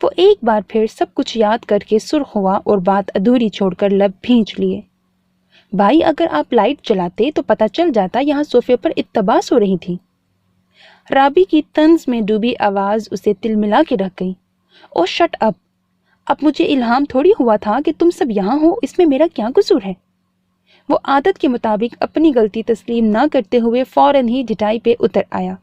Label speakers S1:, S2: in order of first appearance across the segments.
S1: وہ ایک بار پھر سب کچھ یاد کر کے سرخ ہوا اور بات ادھوری چھوڑ کر لب بھینچ لیے۔ بھائی اگر آپ لائٹ چلاتے تو پتہ چل جاتا یہاں صوفے پر اتباع سو رہی تھی۔ رابی کی طنز میں ڈوبی آواز اسے تلملا کے رکھ گئی۔ او شٹ اپ، اب مجھے الہام تھوڑی ہوا تھا کہ تم سب یہاں ہو، اس میں میرا کیا قصور ہے؟ وہ عادت کے مطابق اپنی غلطی تسلیم نہ کرتے ہوئے فوراً ہی ڈٹائی پہ اتر آیا۔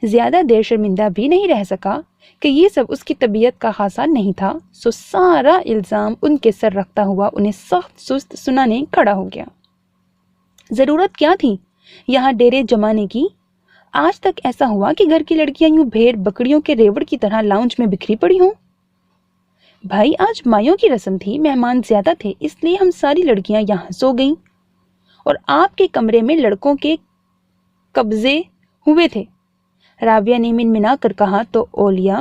S1: زیادہ دیر شرمندہ بھی نہیں رہ سکا کہ یہ سب اس کی طبیعت کا خاصا نہیں تھا، سو سارا الزام ان کے سر رکھتا ہوا انہیں سخت سست سنانے کھڑا ہو گیا۔ ضرورت کیا تھی یہاں ڈیرے جمانے کی؟ آج تک ایسا ہوا کہ گھر کی لڑکیاں یوں بھیڑ بکریوں کے ریوڑ کی طرح لاؤنج میں بکھری پڑی ہوں؟ بھائی آج مایوں کی رسم تھی، مہمان زیادہ تھے، اس لیے ہم ساری لڑکیاں یہاں سو گئیں اور آپ کے کمرے میں لڑکوں کے قبضے ہوئے تھے، رابعہ نے منمنا کر کہا تو اولیاء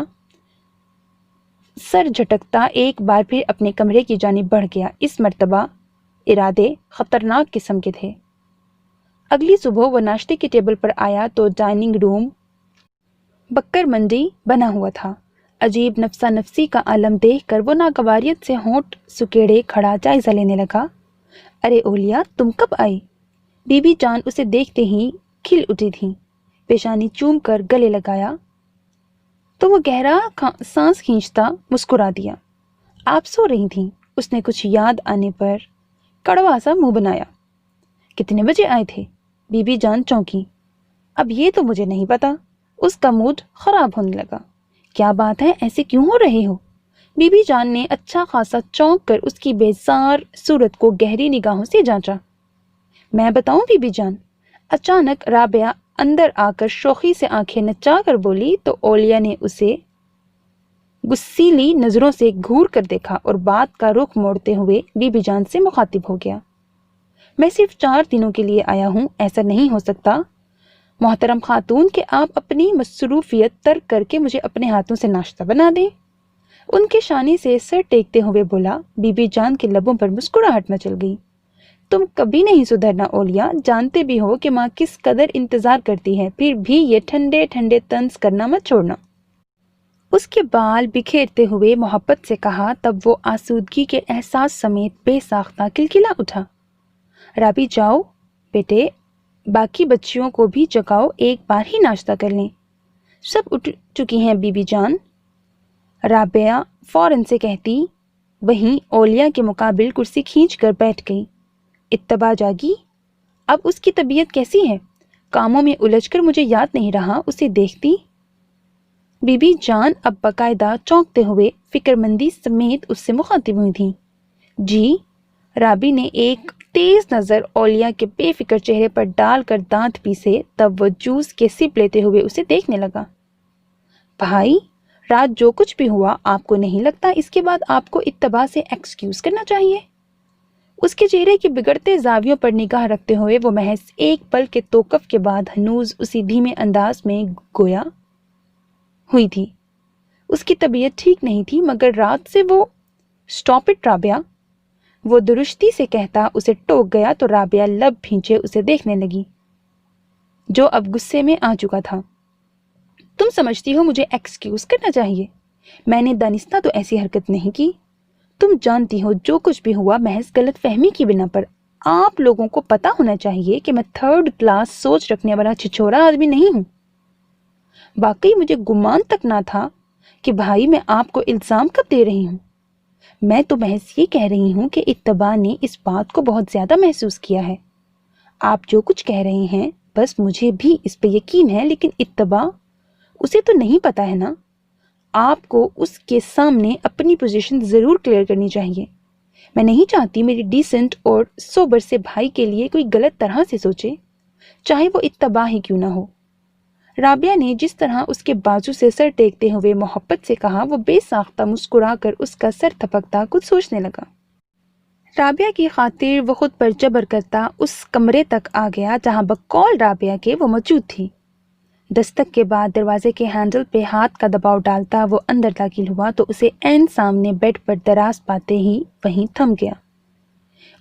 S1: سر جھٹکتا ایک بار پھر اپنے کمرے کی جانب بڑھ گیا۔ اس مرتبہ ارادے خطرناک قسم کے تھے۔ اگلی صبح وہ ناشتے کے ٹیبل پر آیا تو ڈائننگ روم بکر منڈی بنا ہوا تھا۔ عجیب نفسا نفسی کا عالم دیکھ کر وہ ناگواریت سے ہونٹ سکیڑے کھڑا جائزہ لینے لگا۔ ارے اولیاء تم کب آئی؟ بی بی جان اسے دیکھتے ہی کھل اٹھی تھی، پیشانی چوم کر گلے لگایا تو وہ گہرا سانس کھینچتا مسکرا دیا۔ آپ سو رہی تھیں؟ اس نے کچھ یاد آنے پر کڑوا سا منہ بنایا۔ کتنے بجے آئے تھے؟ بی بی جان چونکی۔ اب یہ تو مجھے نہیں پتا۔ اس کا موڈ خراب ہونے لگا۔ کیا بات ہے، ایسے کیوں ہو رہے ہو؟ بی بی جان نے اچھا خاصا چونک کر اس کی بیزار صورت کو گہری نگاہوں سے جانچا۔ میں بتاؤں بی بی جان؟ اچانک رابعہ اندر آ کر شوخی سے آنکھیں نچا کر بولی تو اولیاء نے اسے غصیلی نظروں سے گھور کر دیکھا اور بات کا رخ موڑتے ہوئے بی بی جان سے مخاطب ہو گیا۔ میں صرف 4 دنوں کے لیے آیا ہوں، ایسا نہیں ہو سکتا محترم خاتون کہ آپ اپنی مصروفیت ترک کر کے مجھے اپنے ہاتھوں سے ناشتہ بنا دیں۔ ان کے شانے سے سر ٹیکتے ہوئے بولا۔ بی بی جان کے لبوں پر مسکراہٹ مچل گئی۔ تم کبھی نہیں سدھرنا اولیاء، جانتے بھی ہو کہ ماں کس قدر انتظار کرتی ہے، پھر بھی یہ ٹھنڈے ٹھنڈے طنز کرنا مت چھوڑنا۔ اس کے بال بکھیرتے ہوئے محبت سے کہا، تب وہ آسودگی کے احساس سمیت بے ساختہ کلکلا اٹھا۔ رابی جاؤ بیٹے، باقی بچیوں کو بھی جگاؤ، ایک بار ہی ناشتہ کر لیں۔ سب اٹھ چکی ہیں بی بی جان، رابعہ فوراً سے کہتی وہیں اولیاء کے مقابل کرسی کھینچ کر بیٹھ گئی۔ اتباع جاگی؟ اب اس کی طبیعت کیسی ہے؟ کاموں میں الجھ کر مجھے یاد نہیں رہا اسے دیکھتی۔ بی بی جان اب باقاعدہ چونکتے ہوئے فکر مندی سمیت اس سے مخاطب ہوئی تھیں۔ جی؟ رابی نے ایک تیز نظر اولیاء کے بے فکر چہرے پر ڈال کر دانت پیسے، تب وہ جوس کے سپ لیتے ہوئے اسے دیکھنے لگا۔ بھائی رات جو کچھ بھی ہوا، آپ کو نہیں لگتا اس کے بعد آپ کو اتباع سے ایکسکیوز کرنا چاہیے؟ اس کے چہرے کے بگڑتے زاویوں پر نگاہ رکھتے ہوئے وہ محض ایک پل کے توقف کے بعد ہنوز اسی دھیمے انداز میں گویا ہوئی تھی۔ اس کی طبیعت ٹھیک نہیں تھی، مگر رات سے وہ اسٹاپ اٹ رابعہ، وہ درشتی سے کہتا اسے ٹوک گیا تو رابعہ لب بھینچے اسے دیکھنے لگی، جو اب غصے میں آ چکا تھا۔ تم سمجھتی ہو مجھے ایکسکیوز کرنا چاہیے؟ میں نے دانستہ تو ایسی حرکت نہیں کی۔ تم جانتی ہو جو کچھ بھی ہوا محض غلط فہمی کی بنا پر۔ آپ لوگوں کو پتا ہونا چاہیے کہ میں 3rd کلاس سوچ رکھنے والا چھچورا آدمی نہیں ہوں۔ باقی مجھے گمان تک نہ تھا کہ بھائی میں آپ کو الزام کب دے رہی ہوں۔ میں تو محض یہ کہہ رہی ہوں کہ اتباع نے اس بات کو بہت زیادہ محسوس کیا ہے۔ آپ جو کچھ کہہ رہے ہیں بس مجھے بھی اس پہ یقین ہے، لیکن اتباع اسے تو نہیں پتا ہے نا۔ آپ کو اس کے سامنے اپنی پوزیشن ضرور کلیئر کرنی چاہیے۔ میں نہیں چاہتی میری ڈیسنٹ اور سوبر سے بھائی کے لیے کوئی غلط طرح سے سوچے، چاہے وہ اتباع ہی کیوں نہ ہو۔ رابعہ نے جس طرح اس کے بازو سے سر ٹیکتے ہوئے محبت سے کہا، وہ بے ساختہ مسکرا کر اس کا سر تھپکتا کچھ سوچنے لگا۔ رابعہ کی خاطر وہ خود پر جبر کرتا اس کمرے تک آ گیا جہاں بقول رابعہ کے وہ موجود تھی۔ دستک کے بعد دروازے کے ہینڈل پہ ہاتھ کا دباؤ ڈالتا وہ اندر داخل ہوا تو اسے عین سامنے بیڈ پر دراز پاتے ہی وہیں تھم گیا۔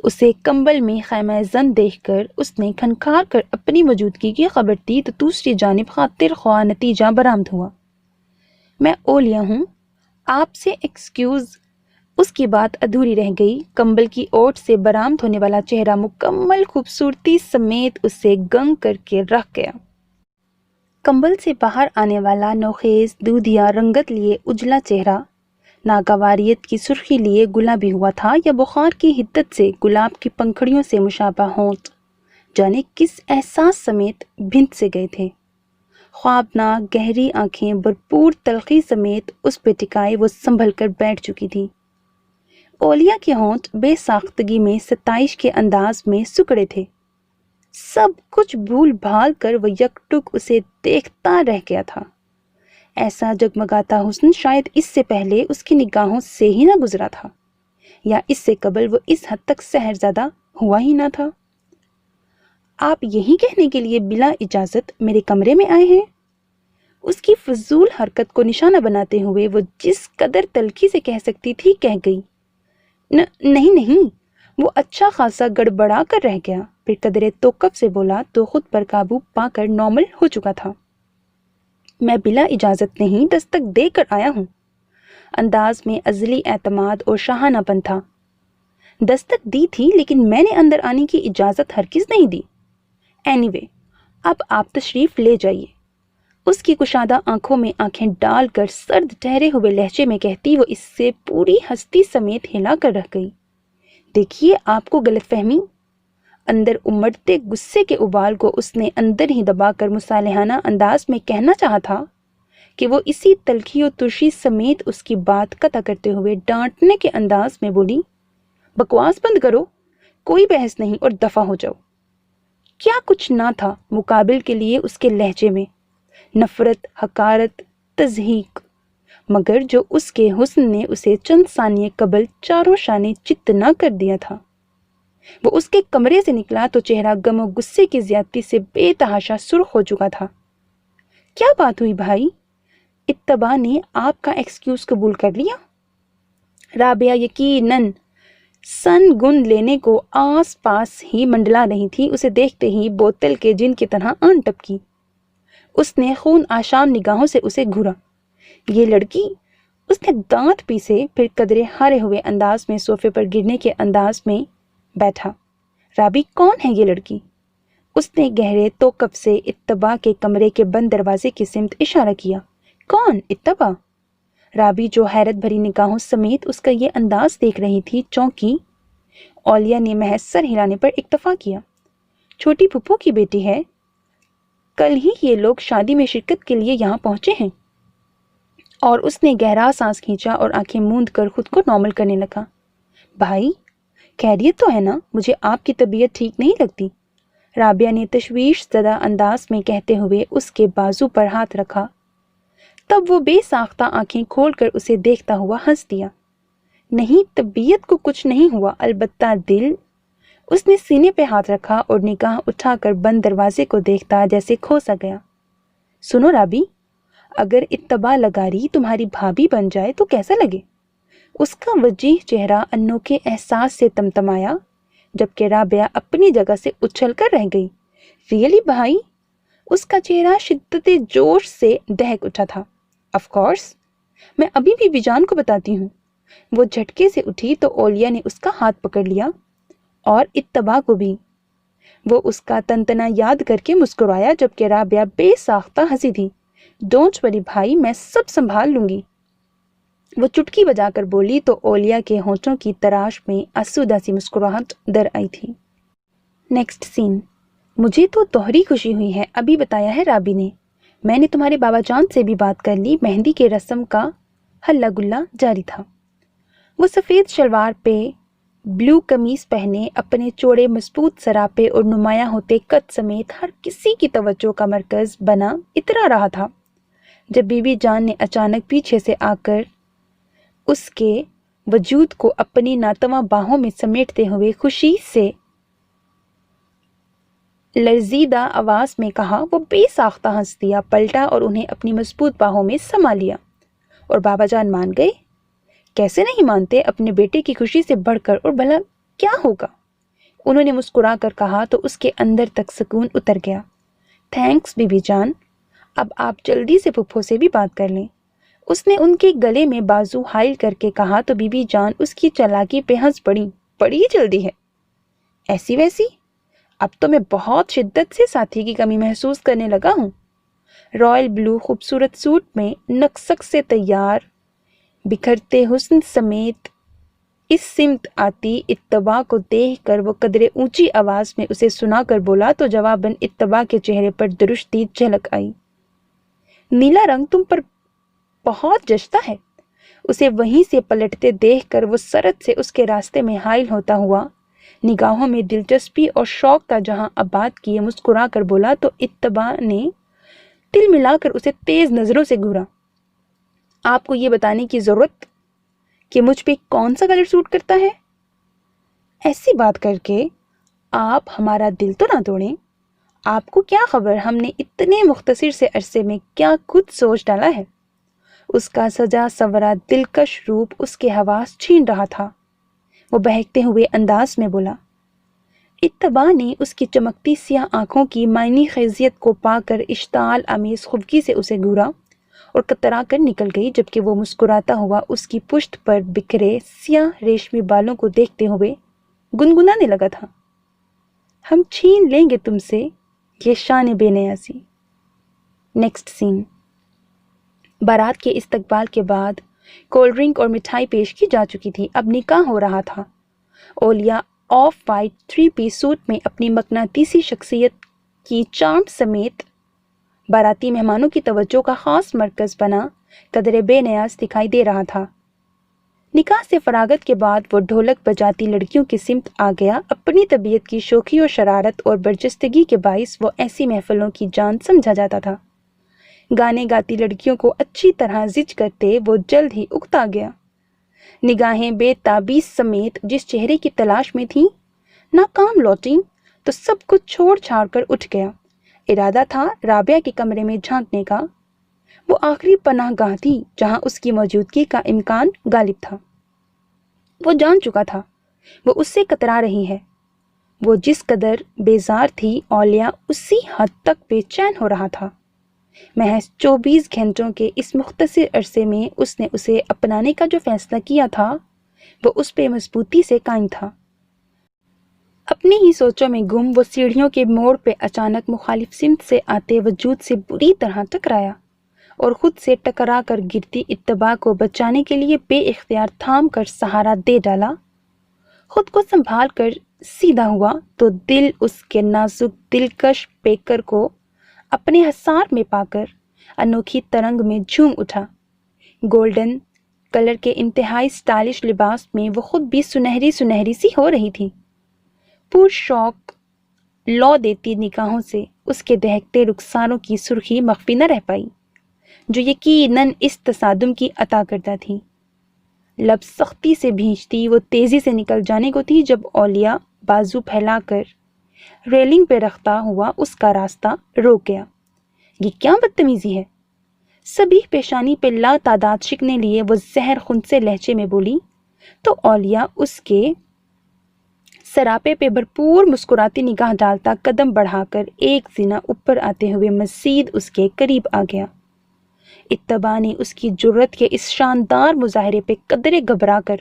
S1: اسے کمبل میں خیمہ زن دیکھ کر اس نے کھنکھار کر اپنی موجودگی کی خبر دی تو دوسری جانب خاطر خواہ نتیجہ برآمد ہوا۔ میں اولیاء ہوں، آپ سے ایکسکیوز۔ اس کی بات ادھوری رہ گئی۔ کمبل کی اوٹ سے برآمد ہونے والا چہرہ مکمل خوبصورتی سمیت اسے گنگ کر کے رکھ گیا۔ کمبل سے باہر آنے والا نوخیز دودھیا رنگت لیے اجلا چہرہ ناگواریت کی سرخی لیے گلابی ہوا تھا، یا بخار کی حدت سے گلاب کی پنکھڑیوں سے مشابہ ہونٹ جانے کس احساس سمیت بھنت سے گئے تھے۔ خوابناک گہری آنکھیں بھرپور تلخی سمیت اس پہ ٹکائے وہ سنبھل کر بیٹھ چکی تھی۔ اولیا کے ہونٹ بے ساختگی میں ستائش کے انداز میں سکڑے تھے۔ سب کچھ بھول بھال کر وہ یک ٹک اسے دیکھتا رہ گیا تھا۔ ایسا جگمگاتا حسن شاید اس سے پہلے اس کی نگاہوں سے ہی نہ گزرا تھا، یا اس سے قبل وہ اس حد تک سحرزدہ ہوا ہی نہ تھا۔ آپ یہی کہنے کے لیے بلا اجازت میرے کمرے میں آئے ہیں؟ اس کی فضول حرکت کو نشانہ بناتے ہوئے وہ جس قدر تلخی سے کہہ سکتی تھی کہہ گئی۔ نہیں، وہ اچھا خاصا گڑبڑا کر رہ گیا، پھر قدرے توقف سے بولا تو خود پر قابو پا کر نارمل ہو چکا تھا۔ میں بلا اجازت نہیں، دستک دے کر آیا ہوں۔ انداز میں ازلی اعتماد اور شاہانہ پن تھا۔ دستک دی تھی لیکن میں نے اندر آنے کی اجازت ہرگز نہیں دی۔ اینی وے، اب آپ تشریف لے جائیے۔ اس کی کشادہ آنکھوں میں آنکھیں ڈال کر سرد ٹھہرے ہوئے لہجے میں کہتی وہ اس سے پوری ہستی سمیت ہلا کر رہ گئی۔ دیکھیے، آپ کو غلط فہمی۔ اندر امڑتے غصے کے ابال کو اس نے اندر ہی دبا کر مصالحانہ انداز میں کہنا چاہا تھا کہ وہ اسی تلخی و ترشی سمیت اس کی بات قطع کرتے ہوئے ڈانٹنے کے انداز میں بولی، بکواس بند کرو، کوئی بحث نہیں اور دفع ہو جاؤ۔ کیا کچھ نہ تھا مقابل کے لیے اس کے لہجے میں، نفرت، حقارت، تضحیک، مگر جو اس کے حسن نے اسے چند ثانیے قبل چاروں شانے چت نہ کر دیا تھا۔ وہ اس کے کمرے سے نکلا تو چہرہ غم و غصے کی زیادتی سے بے تحاشا سرخ ہو چکا تھا۔ کیا بات ہوئی بھائی؟ اتباع نے آپ کا ایکسکیوز قبول کر لیا؟ رابعہ یقیناً سن گن لینے کو آس پاس ہی منڈلا رہی تھی، اسے دیکھتے ہی بوتل کے جن کی طرح آن ٹپکی۔ اس نے خون آشام نگاہوں سے اسے گھورا۔ یہ لڑکی؟ اس نے دانت پیسے، پھر قدرے ہارے ہوئے انداز میں صوفے پر گرنے کے انداز میں بیٹھا۔ رابی، کون ہے یہ لڑکی؟ اس نے گہرے توقف سے اتباع کے کمرے کے بند دروازے کی سمت اشارہ کیا۔ کون؟ اتباع؟ رابی، جو حیرت بھری نگاہوں سمیت اس کا یہ انداز دیکھ رہی تھی، چونکی۔ اولیا نے محض سر ہلانے پر اکتفا کیا۔ چھوٹی پھپھو کی بیٹی ہے، کل ہی یہ لوگ شادی میں شرکت کے لیے یہاں پہنچے ہیں۔ اور اس نے گہرا سانس کھینچا اور آنکھیں موند کر خود کو نارمل کرنے لگا۔ بھائی، خیریت تو ہے نا؟ مجھے آپ کی طبیعت ٹھیک نہیں لگتی، رابعہ نے تشویش زدہ انداز میں کہتے ہوئے اس کے بازو پر ہاتھ رکھا۔ تب وہ بے ساختہ آنکھیں کھول کر اسے دیکھتا ہوا ہنس دیا۔ نہیں، طبیعت کو کچھ نہیں ہوا، البتہ دل۔ اس نے سینے پہ ہاتھ رکھا اور نگاہ اٹھا کر بند دروازے کو دیکھتا جیسے کھو سا گیا۔ سنو رابی، اگر اتباع لگاری تمہاری بھابھی بن جائے تو کیسا لگے؟ اس کا وجیح چہرہ انوکھے احساس سے تمتمایا، جبکہ رابعہ اپنی جگہ سے اچھل کر رہ گئی۔ ریئلی بھائی؟ اس کا چہرہ شدت جوش سے دہک اٹھا تھا۔ آف کورس، میں ابھی بھی بیجان کو بتاتی ہوں۔ وہ جھٹکے سے اٹھی تو اولیا نے اس کا ہاتھ پکڑ لیا، اور اتباع کو بھی۔ وہ اس کا تنتنا یاد کر کے مسکرایا، جبکہ رابعہ بے ساختہ ہنسی تھی۔ ڈونٹ وری بھائی، میں سب سنبھال لوں گی۔ وہ چٹکی بجا کر بولی تو اولیا کے ہونٹوں کی تراش میں آسودہ سی مسکراہٹ در آئی تھی۔ نیکسٹ سین۔ مجھے تو دوہری خوشی ہوئی ہے، ابھی بتایا ہے رابی نے۔ میں نے تمہارے بابا جان سے بھی بات کر لی، مہندی کے رسم کا ہلا گلا جاری تھا۔ وہ سفید شلوار پہ بلو قمیص پہنے اپنے چوڑے مضبوط سراپے اور نمایاں ہوتے قد سمیت ہر کسی کی توجہ کا مرکز بنا اترا رہا تھا، جب بی بی جان نے اچانک پیچھے سے آ کر اس کے وجود کو اپنی ناتواں باہوں میں سمیٹتے ہوئے خوشی سے لرزیدہ آواز میں کہا۔ وہ بے ساختہ ہنس دیا، پلٹا اور انہیں اپنی مضبوط باہوں میں سما لیا۔ اور بابا جان مان گئے؟ کیسے نہیں مانتے، اپنے بیٹے کی خوشی سے بڑھ کر، اور بھلا کیا ہوگا؟ انہوں نے مسکرا کر کہا تو اس کے اندر تک سکون اتر گیا۔ تھینکس بی بی جان، اب آپ جلدی سے پھپھو سے بھی بات کر لیں۔ اس نے ان کے گلے میں بازو حائل کر کے کہا تو بی بی جان اس کی چالاکی پہ ہنس پڑی. بڑی جلدی ہے. ایسی ویسی؟ اب تو میں بہت شدت سے ساتھی کی کمی محسوس کرنے لگا ہوں. رائل بلو خوبصورت سوٹ میں نقصق سے تیار بکھرتے حسن سمیت اس سمت آتی اتباع کو دیکھ کر وہ قدرے اونچی آواز میں اسے سنا کر بولا تو جواباً اتباع کے چہرے پر درشتی جھلک آئی. نیلا رنگ تم پر بہت جچتا ہے. اسے وہیں سے پلٹتے دیکھ کر وہ سرعت سے اس کے راستے میں حائل ہوتا ہوا نگاہوں میں دلچسپی اور شوق کا جہاں آباد کیے مسکرا کر بولا تو اتباع نے دل ملا کر اسے تیز نظروں سے گھورا. آپ کو یہ بتانے کی ضرورت کہ مجھ پہ کون سا کلر سوٹ کرتا ہے؟ ایسی بات کر کے آپ ہمارا دل تو نہ توڑیں. آپ کو کیا خبر ہم نے اتنے مختصر سے عرصے میں کیا کچھ سوچ ڈالا ہے. اس کا سجا سورا دلکش روپ اس کے حواس چھین رہا تھا. وہ بہکتے ہوئے انداز میں بولا. اتباع نے اس کی چمکتی سیاہ آنکھوں کی معنی خیزیت کو پا کر اشتعال آمیز خفگی سے اسے گھورا اور کترا کر نکل گئی جبکہ وہ مسکراتا ہوا اس کی پشت پر بکھرے سیاہ ریشمی بالوں کو دیکھتے ہوئے گنگنانے لگا تھا. ہم چھین لیں گے تم سے یہ شان بے نیازی. نیکسٹ سین. بارات کے استقبال کے بعد کولڈ ڈرنک اور مٹھائی پیش کی جا چکی تھی. اب نکاح ہو رہا تھا. اولیا آف وائٹ 3 پیس سوٹ میں اپنی مقناطیسی شخصیت کی چارم سمیت باراتی مہمانوں کی توجہ کا خاص مرکز بنا قدرے بے نیاز دکھائی دے رہا تھا. نکاح سے فراغت کے بعد وہ ڈھولک بجاتی لڑکیوں کی سمت آ گیا. اپنی طبیعت کی شوخی و شرارت اور برجستگی کے باعث وہ ایسی محفلوں کی جان سمجھا جاتا تھا. گانے گاتی لڑکیوں کو اچھی طرح زج کرتے وہ جلد ہی اکتا گیا. نگاہیں بے تابیس سمیت جس چہرے کی تلاش میں تھیں ناکام لوٹیں تو سب کچھ چھوڑ چھاڑ کر اٹھ گیا. ارادہ تھا رابعہ کے کمرے میں جھانکنے کا. وہ آخری پناہ گاہ تھی جہاں اس کی موجودگی کا امکان غالب تھا. وہ جان چکا تھا وہ اس سے کترا رہی ہے. وہ جس قدر بیزار تھی اولیا اسی حد تک بے چین ہو رہا تھا. محض 24 گھنٹوں کے اس مختصر عرصے میں اس نے اسے اپنانے کا جو فیصلہ کیا تھا وہ اس پہ مضبوطی سے قائم تھا. اپنی ہی سوچوں میں گم وہ سیڑھیوں کے موڑ پہ اچانک مخالف سمت سے آتے وجود سے بری طرح ٹکرایا اور خود سے ٹکرا کر گرتی اتباع کو بچانے کے لیے بے اختیار تھام کر سہارا دے ڈالا. خود کو سنبھال کر سیدھا ہوا تو دل اس کے نازک دلکش پیکر کو اپنے حصار میں پا کر انوکھی ترنگ میں جھوم اٹھا. گولڈن کلر کے انتہائی سٹائلش لباس میں وہ خود بھی سنہری سنہری سی ہو رہی تھی. پور شوق لو دیتی نگاہوں سے اس کے دہکتے رخساروں کی سرخی مخفی نہ رہ پائی جو یقیناً اس تصادم کی عطا کردہ تھی. لب سختی سے بھینچتی وہ تیزی سے نکل جانے کو تھی جب اولیا بازو پھیلا کر ریلنگ پہ رکھتا ہوا اس کا راستہ روک گیا. یہ کیا بدتمیزی ہے؟ سبھی پیشانی پہ لا تعداد شکنے لیے وہ زہر خنثی لہجے میں بولی تو اولیا اس کے سراپے پہ بھرپور مسکراتی نگاہ ڈالتا قدم بڑھا کر ایک زنا اوپر آتے ہوئے مزید اس کے قریب آ گیا. اتباع نے اس کی جرت کے اس شاندار مظاہرے پہ قدرے گھبرا کر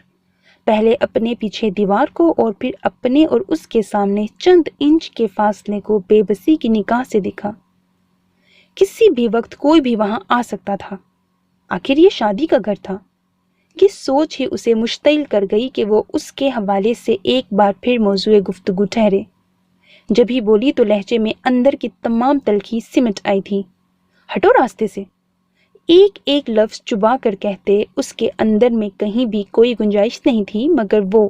S1: پہلے اپنے پیچھے دیوار کو اور پھر اپنے اور اس کے سامنے چند انچ کے فاصلے کو بے بسی کی نگاہ سے دیکھا. کسی بھی وقت کوئی بھی وہاں آ سکتا تھا. آخر یہ شادی کا گھر تھا. یہ سوچ ہی اسے مشتعل کر گئی کہ وہ اس کے حوالے سے ایک بار پھر موضوع گفتگو ٹھہرے. جب ہی بولی تو لہجے میں اندر کی تمام تلخی سمٹ آئی تھی. ہٹو راستے سے. ایک ایک لفظ چبا کر کہتے اس کے اندر میں کہیں بھی کوئی گنجائش نہیں تھی مگر وہ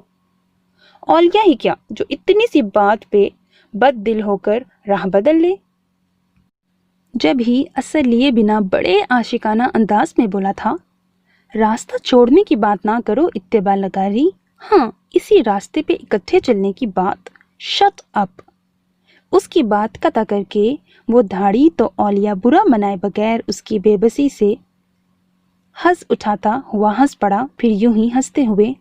S1: اولیا ہی کیا جو اتنی سی بات پہ بد دل ہو کر راہ بدل لے. جب ہی اثر لیے بنا بڑے عاشقانہ انداز میں بولا تھا راستہ چھوڑنے کی بات نہ کرو اتباع لگا رہی. ہاں اسی راستے پہ اکٹھے چلنے کی بات. Shut up. اس کی بات قطع کر کے وہ دھاڑی تو اولیا برا منائے بغیر اس کی بے بسی سے ہنس اٹھاتا ہوا ہنس پڑا. پھر یوں ہی ہنستے ہوئے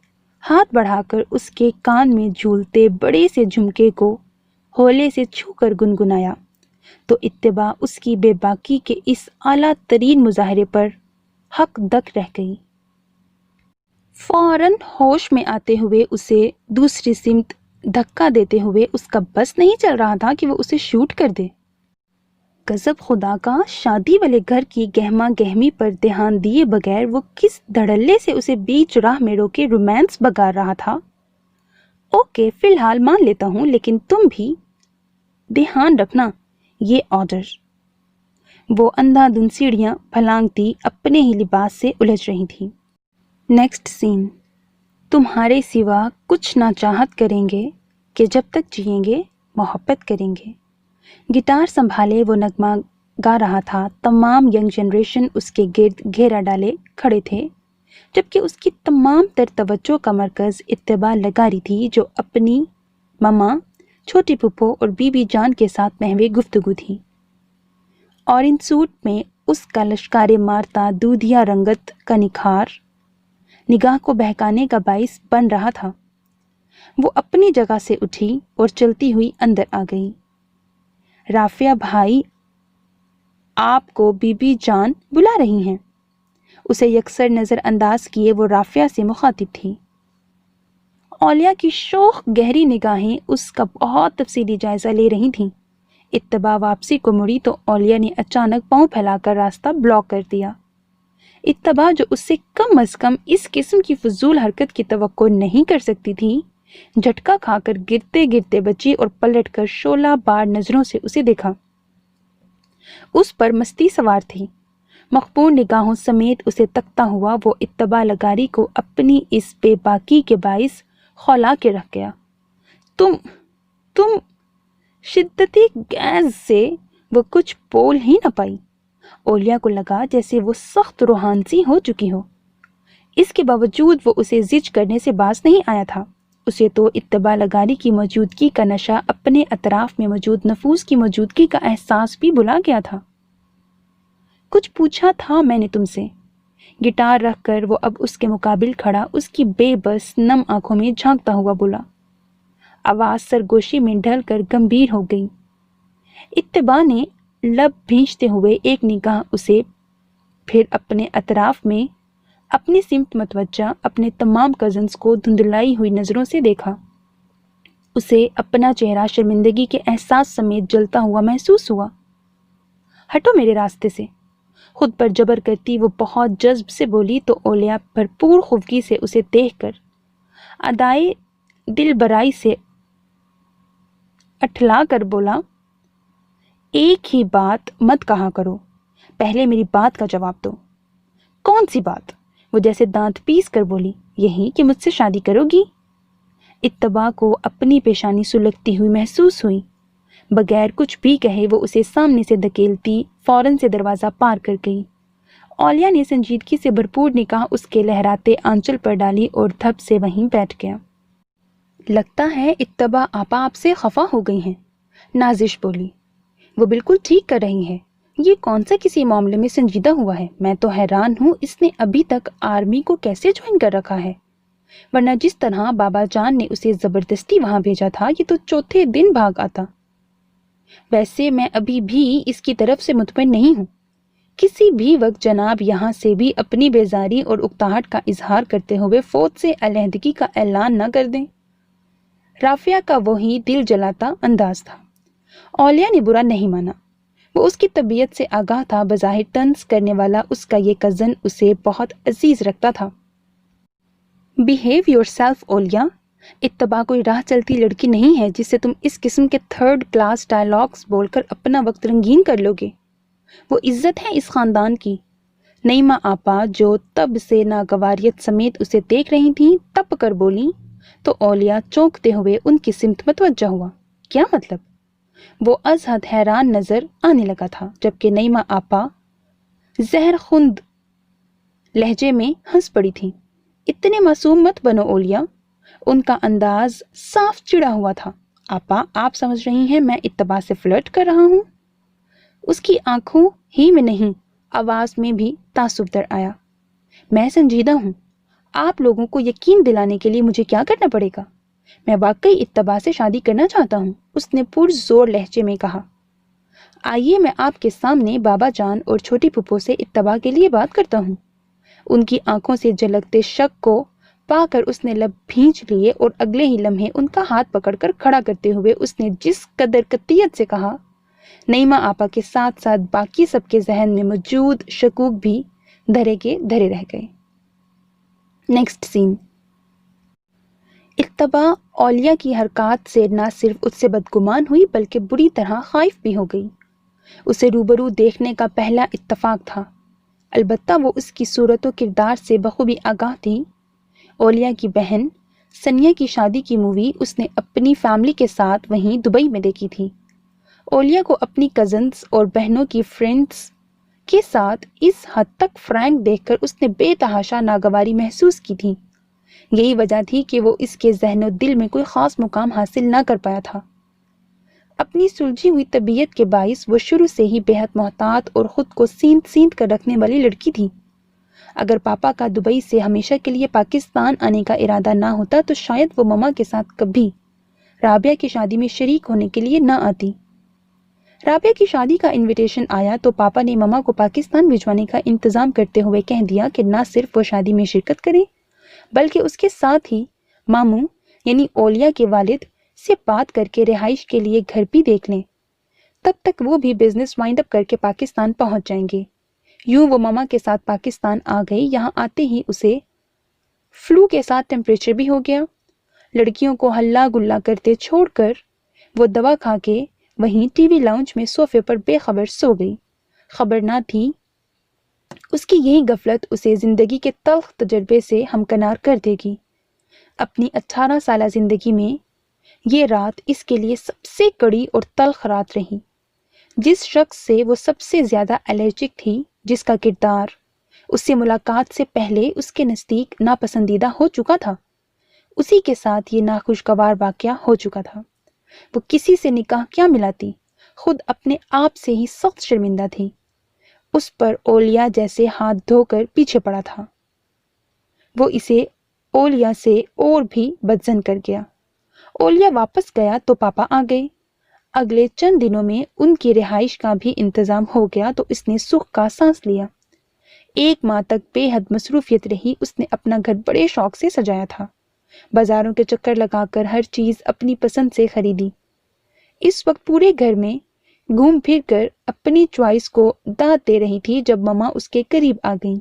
S1: ہاتھ بڑھا کر اس کے کان میں جھولتے بڑے سے جھمکے کو ہولے سے چھو کر گنگنایا تو اتباع اس کی بے باکی کے اس اعلیٰ ترین مظاہرے پر حق دک رہ گئی۔ فوراً ہوش میں آتے ہوئے اسے دوسری سمت دھکا دیتے ہوئے اس کا بس نہیں چل رہا تھا کہ وہ اسے شوٹ کر دے۔ غضب خدا کا، شادی والے گھر کی گہما گہمی پر دھیان دیے بغیر وہ کس دھڑلے سے اسے بیچ راہ میں روکے رومانس بگار رہا تھا۔ اوکے، فی الحال مان لیتا ہوں، لیکن تم بھی دھیان رکھنا، یہ آرڈر۔ وہ اندھا دھن سیڑھیاں پھلانگتی اپنے ہی لباس سے الجھ رہی تھی۔ نیکسٹ سین، تمہارے سوا کچھ نہ چاہت کریں گے کہ جب تک جئیں گے محبت کریں گے۔ گٹار سنبھالے وہ نغمہ گا رہا تھا۔ تمام ینگ جنریشن اس کے گرد گھیرا ڈالے کھڑے تھے، جبکہ اس کی تمام تر توجہ کا مرکز اتباع لگاری تھی، جو اپنی مما، چھوٹی پھپھو اور بی بی جان کے ساتھ محو گفتگو تھی۔ اورنج سوٹ میں اس کا لشکار مارتا دودھیا رنگت کا نکھار نگاہ کو بہکانے کا باعث بن رہا تھا۔ وہ اپنی جگہ سے اٹھی اور چلتی ہوئی اندر آ گئی۔ رافعہ بھائی، آپ کو بی بی جان بلا رہی ہیں۔ اسے یکسر نظر انداز کیے وہ رافعہ سے مخاطب تھی۔ اولیاء کی شوخ گہری نگاہیں اس کا بہت تفصیلی جائزہ لے رہی تھیں۔ اتباع واپسی کو مڑی تو اولیاء نے اچانک پاؤں پھیلا کر راستہ بلاک کر دیا۔ اتباع، جو اس سے کم از کم اس قسم کی فضول حرکت کی توقع نہیں کر سکتی تھی، جھٹکا کھا کر گرتے گرتے بچی اور پلٹ کر شعلہ بار نظروں سے اسے دیکھا۔ اس پر مستی سوار تھی۔ مخبول نگاہوں سمیت اسے تکتا ہوا وہ اتباع لگاری کو اپنی اس بے باکی کے باعث کھولا کے رکھ گیا۔ تم شدتی غیظ سے وہ کچھ بول ہی نہ پائی۔ اولیاء کو لگا جیسے وہ سخت روحان سی ہو چکی ہو۔ اس کے باوجود وہ اسے زج کرنے سے باز نہیں آیا تھا۔ اسے تو اتباع لگاری کی موجودگی کا نشہ، اپنے اطراف میں موجود نفوس کی موجودگی کا احساس بھی بھلا گیا تھا۔ کچھ پوچھا تھا میں نے تم سے؟ گٹار رکھ کر وہ اب اس کے مقابل کھڑا اس کی بے بس نم آنکھوں میں جھانکتا ہوا بولا۔ آواز سرگوشی میں ڈھل کر گمبھیر ہو گئی۔ اتباع نے لب بھینچتے ہوئے ایک نگاہ اسے، پھر اپنے اطراف میں اپنی سمت متوجہ اپنے تمام کزنز کو دھندلائی ہوئی نظروں سے دیکھا۔ اسے اپنا چہرہ شرمندگی کے احساس سمیت جلتا ہوا محسوس ہوا۔ ہٹو میرے راستے سے، خود پر جبر کرتی وہ بہت جذب سے بولی تو اولیاء بھرپور خفگی سے اسے دیکھ کر ادائے دل برائی سے اٹھلا کر بولا، ایک ہی بات مت کہا کرو، پہلے میری بات کا جواب دو۔ کون سی بات؟ وہ جیسے دانت پیس کر بولی، یہی کہ مجھ سے شادی کرو گی؟ اتباع کو اپنی پیشانی سلگتی ہوئی محسوس ہوئی۔ بغیر کچھ بھی کہے وہ اسے سامنے سے دھکیلتی فوراً سے دروازہ پار کر گئی۔ اولیاء نے سنجیدگی سے بھرپور نگاہ اس کے لہراتے آنچل پر ڈالی اور دھپ سے وہیں بیٹھ گیا۔ لگتا ہے اتباع آپا آپ سے خفا ہو گئی ہیں، نازش بولی۔ وہ بالکل ٹھیک کر رہی ہے، یہ کون سا کسی معاملے میں سنجیدہ ہوا ہے؟ میں تو حیران ہوں اس نے ابھی تک آرمی کو کیسے جوائن کر رکھا ہے، ورنہ جس طرح بابا جان نے اسے زبردستی وہاں بھیجا تھا یہ تو چوتھے دن بھاگ آتا۔ ویسے میں ابھی بھی اس کی طرف سے مطمئن نہیں ہوں، کسی بھی وقت جناب یہاں سے بھی اپنی بیزاری اور اکتاہٹ کا اظہار کرتے ہوئے فوج سے علیحدگی کا اعلان نہ کر دیں۔ رافعہ کا وہی دل جلاتا انداز تھا۔ اولیاء نے برا نہیں مانا، وہ اس کی طبیعت سے آگاہ تھا۔ بظاہر طنز کرنے والا اس کا یہ کزن اسے بہت عزیز رکھتا تھا۔ بیہیو یور سیلف اولیاء، اتباع کوئی راہ چلتی لڑکی نہیں ہے جس سے تم اس قسم کے تھرڈ کلاس ڈائلاگز بول کر اپنا وقت رنگین کر لو گے۔ وہ عزت ہے اس خاندان کی۔ نعیمہ آپا جو تب سے ناگواریت سمیت اسے دیکھ رہی تھیں تپ کر بولی تو اولیاء چونکتے ہوئے ان کی سمت متوجہ ہوا۔ کیا مطلب؟ وہ از حد حیران نظر آنے لگا تھا، جبکہ نعیمہ آپا زہر خند لہجے میں ہنس پڑی تھی۔ اتنے معصوم مت بنو اولیاء، ان کا انداز صاف چڑا ہوا تھا۔ آپا، آپ سمجھ رہی ہیں میں اتباع سے فلرٹ کر رہا ہوں؟ اس کی آنکھوں ہی میں نہیں، آواز میں بھی تعصب در آیا۔ میں سنجیدہ ہوں، آپ لوگوں کو یقین دلانے کے لیے مجھے کیا کرنا پڑے گا؟ میں واقعی اتباع سے شادی کرنا چاہتا ہوں، اس نے پرزور لہجے میں کہا۔ آئیے میں آپ کے سامنے بابا جان اور چھوٹی پھپھو سے اتباع کے لیے بات کرتا ہوں۔ ان کی آنکھوں سے جھلکتے شک کو پا کر اس نے لب بھینچ لیے اور اگلے ہی لمحے ان کا ہاتھ پکڑ کر کھڑا کرتے ہوئے اس نے جس قدر قطعیت سے کہا، نعیمہ آپا کے ساتھ ساتھ باقی سب کے ذہن میں موجود شکوک بھی دھرے کے دھرے رہ گئے۔ نیکسٹ سین۔ اتباع اولیاء کی حرکات سے نہ صرف اس سے بدگمان ہوئی بلکہ بری طرح خائف بھی ہو گئی۔ اسے روبرو دیکھنے کا پہلا اتفاق تھا، البتہ وہ اس کی صورت و کردار سے بخوبی آگاہ تھی۔ اولیاء کی بہن سنیا کی شادی کی مووی اس نے اپنی فیملی کے ساتھ وہیں دبئی میں دیکھی تھی۔ اولیاء کو اپنی کزنز اور بہنوں کی فرینڈز کے ساتھ اس حد تک فرینک دیکھ کر اس نے بے تحاشا ناگواری محسوس کی تھی۔ یہی وجہ تھی کہ وہ اس کے ذہن و دل میں کوئی خاص مقام حاصل نہ کر پایا تھا۔ اپنی سلجھی ہوئی طبیعت کے باعث وہ شروع سے ہی بے حد محتاط اور خود کو سیند سیند کر رکھنے والی لڑکی تھی۔ اگر پاپا کا دبئی سے ہمیشہ کے لیے پاکستان آنے کا ارادہ نہ ہوتا تو شاید وہ مما کے ساتھ کبھی رابعہ کی شادی میں شریک ہونے کے لیے نہ آتی۔ رابعہ کی شادی کا انویٹیشن آیا تو پاپا نے مما کو پاکستان بھجوانے کا انتظام کرتے ہوئے کہہ دیا کہ نہ صرف وہ شادی میں شرکت کریں بلکہ اس کے ساتھ ہی ماموں یعنی اولیاء کے والد سے بات کر کے رہائش کے لیے گھر بھی دیکھ لیں، تب تک وہ بھی بزنس وائنڈ اپ کر کے پاکستان پہنچ جائیں گے۔ یوں وہ مما کے ساتھ پاکستان آ گئی۔ یہاں آتے ہی اسے فلو کے ساتھ ٹیمپریچر بھی ہو گیا۔ لڑکیوں کو ہلا گلا کرتے چھوڑ کر وہ دوا کھا کے وہیں ٹی وی لاؤنج میں صوفے پر بے خبر سو گئی۔ خبر نہ تھی اس کی یہی غفلت اسے زندگی کے تلخ تجربے سے ہمکنار کر دے گی۔ اپنی 18 سالہ زندگی میں یہ رات اس کے لیے سب سے کڑی اور تلخ رات رہی۔ جس شخص سے وہ سب سے زیادہ الرجک تھی، جس کا کردار اس سے ملاقات سے پہلے اس کے نزدیک ناپسندیدہ ہو چکا تھا، اسی کے ساتھ یہ ناخوشگوار واقعہ ہو چکا تھا۔ وہ کسی سے نکاح کیا ملاتی، خود اپنے آپ سے ہی سخت شرمندہ تھی۔ اس پر اولیاء جیسے ہاتھ دھو کر پیچھے پڑا تھا۔ وہ اسے اولیاء سے اور بھی بدظن کر گیا۔ اولیاء واپس گیا تو پاپا آ گئے۔ اگلے چند دنوں میں ان کی رہائش کا بھی انتظام ہو گیا تو اس نے سکھ کا سانس لیا۔ 1 ماہ تک بے حد مصروفیت رہی۔ اس نے اپنا گھر بڑے شوق سے سجایا تھا، بازاروں کے چکر لگا کر ہر چیز اپنی پسند سے خریدی۔ اس وقت پورے گھر میں گھوم پھر کر اپنی چوائس کو داد دے رہی تھی جب مما اس کے قریب آ گئیں۔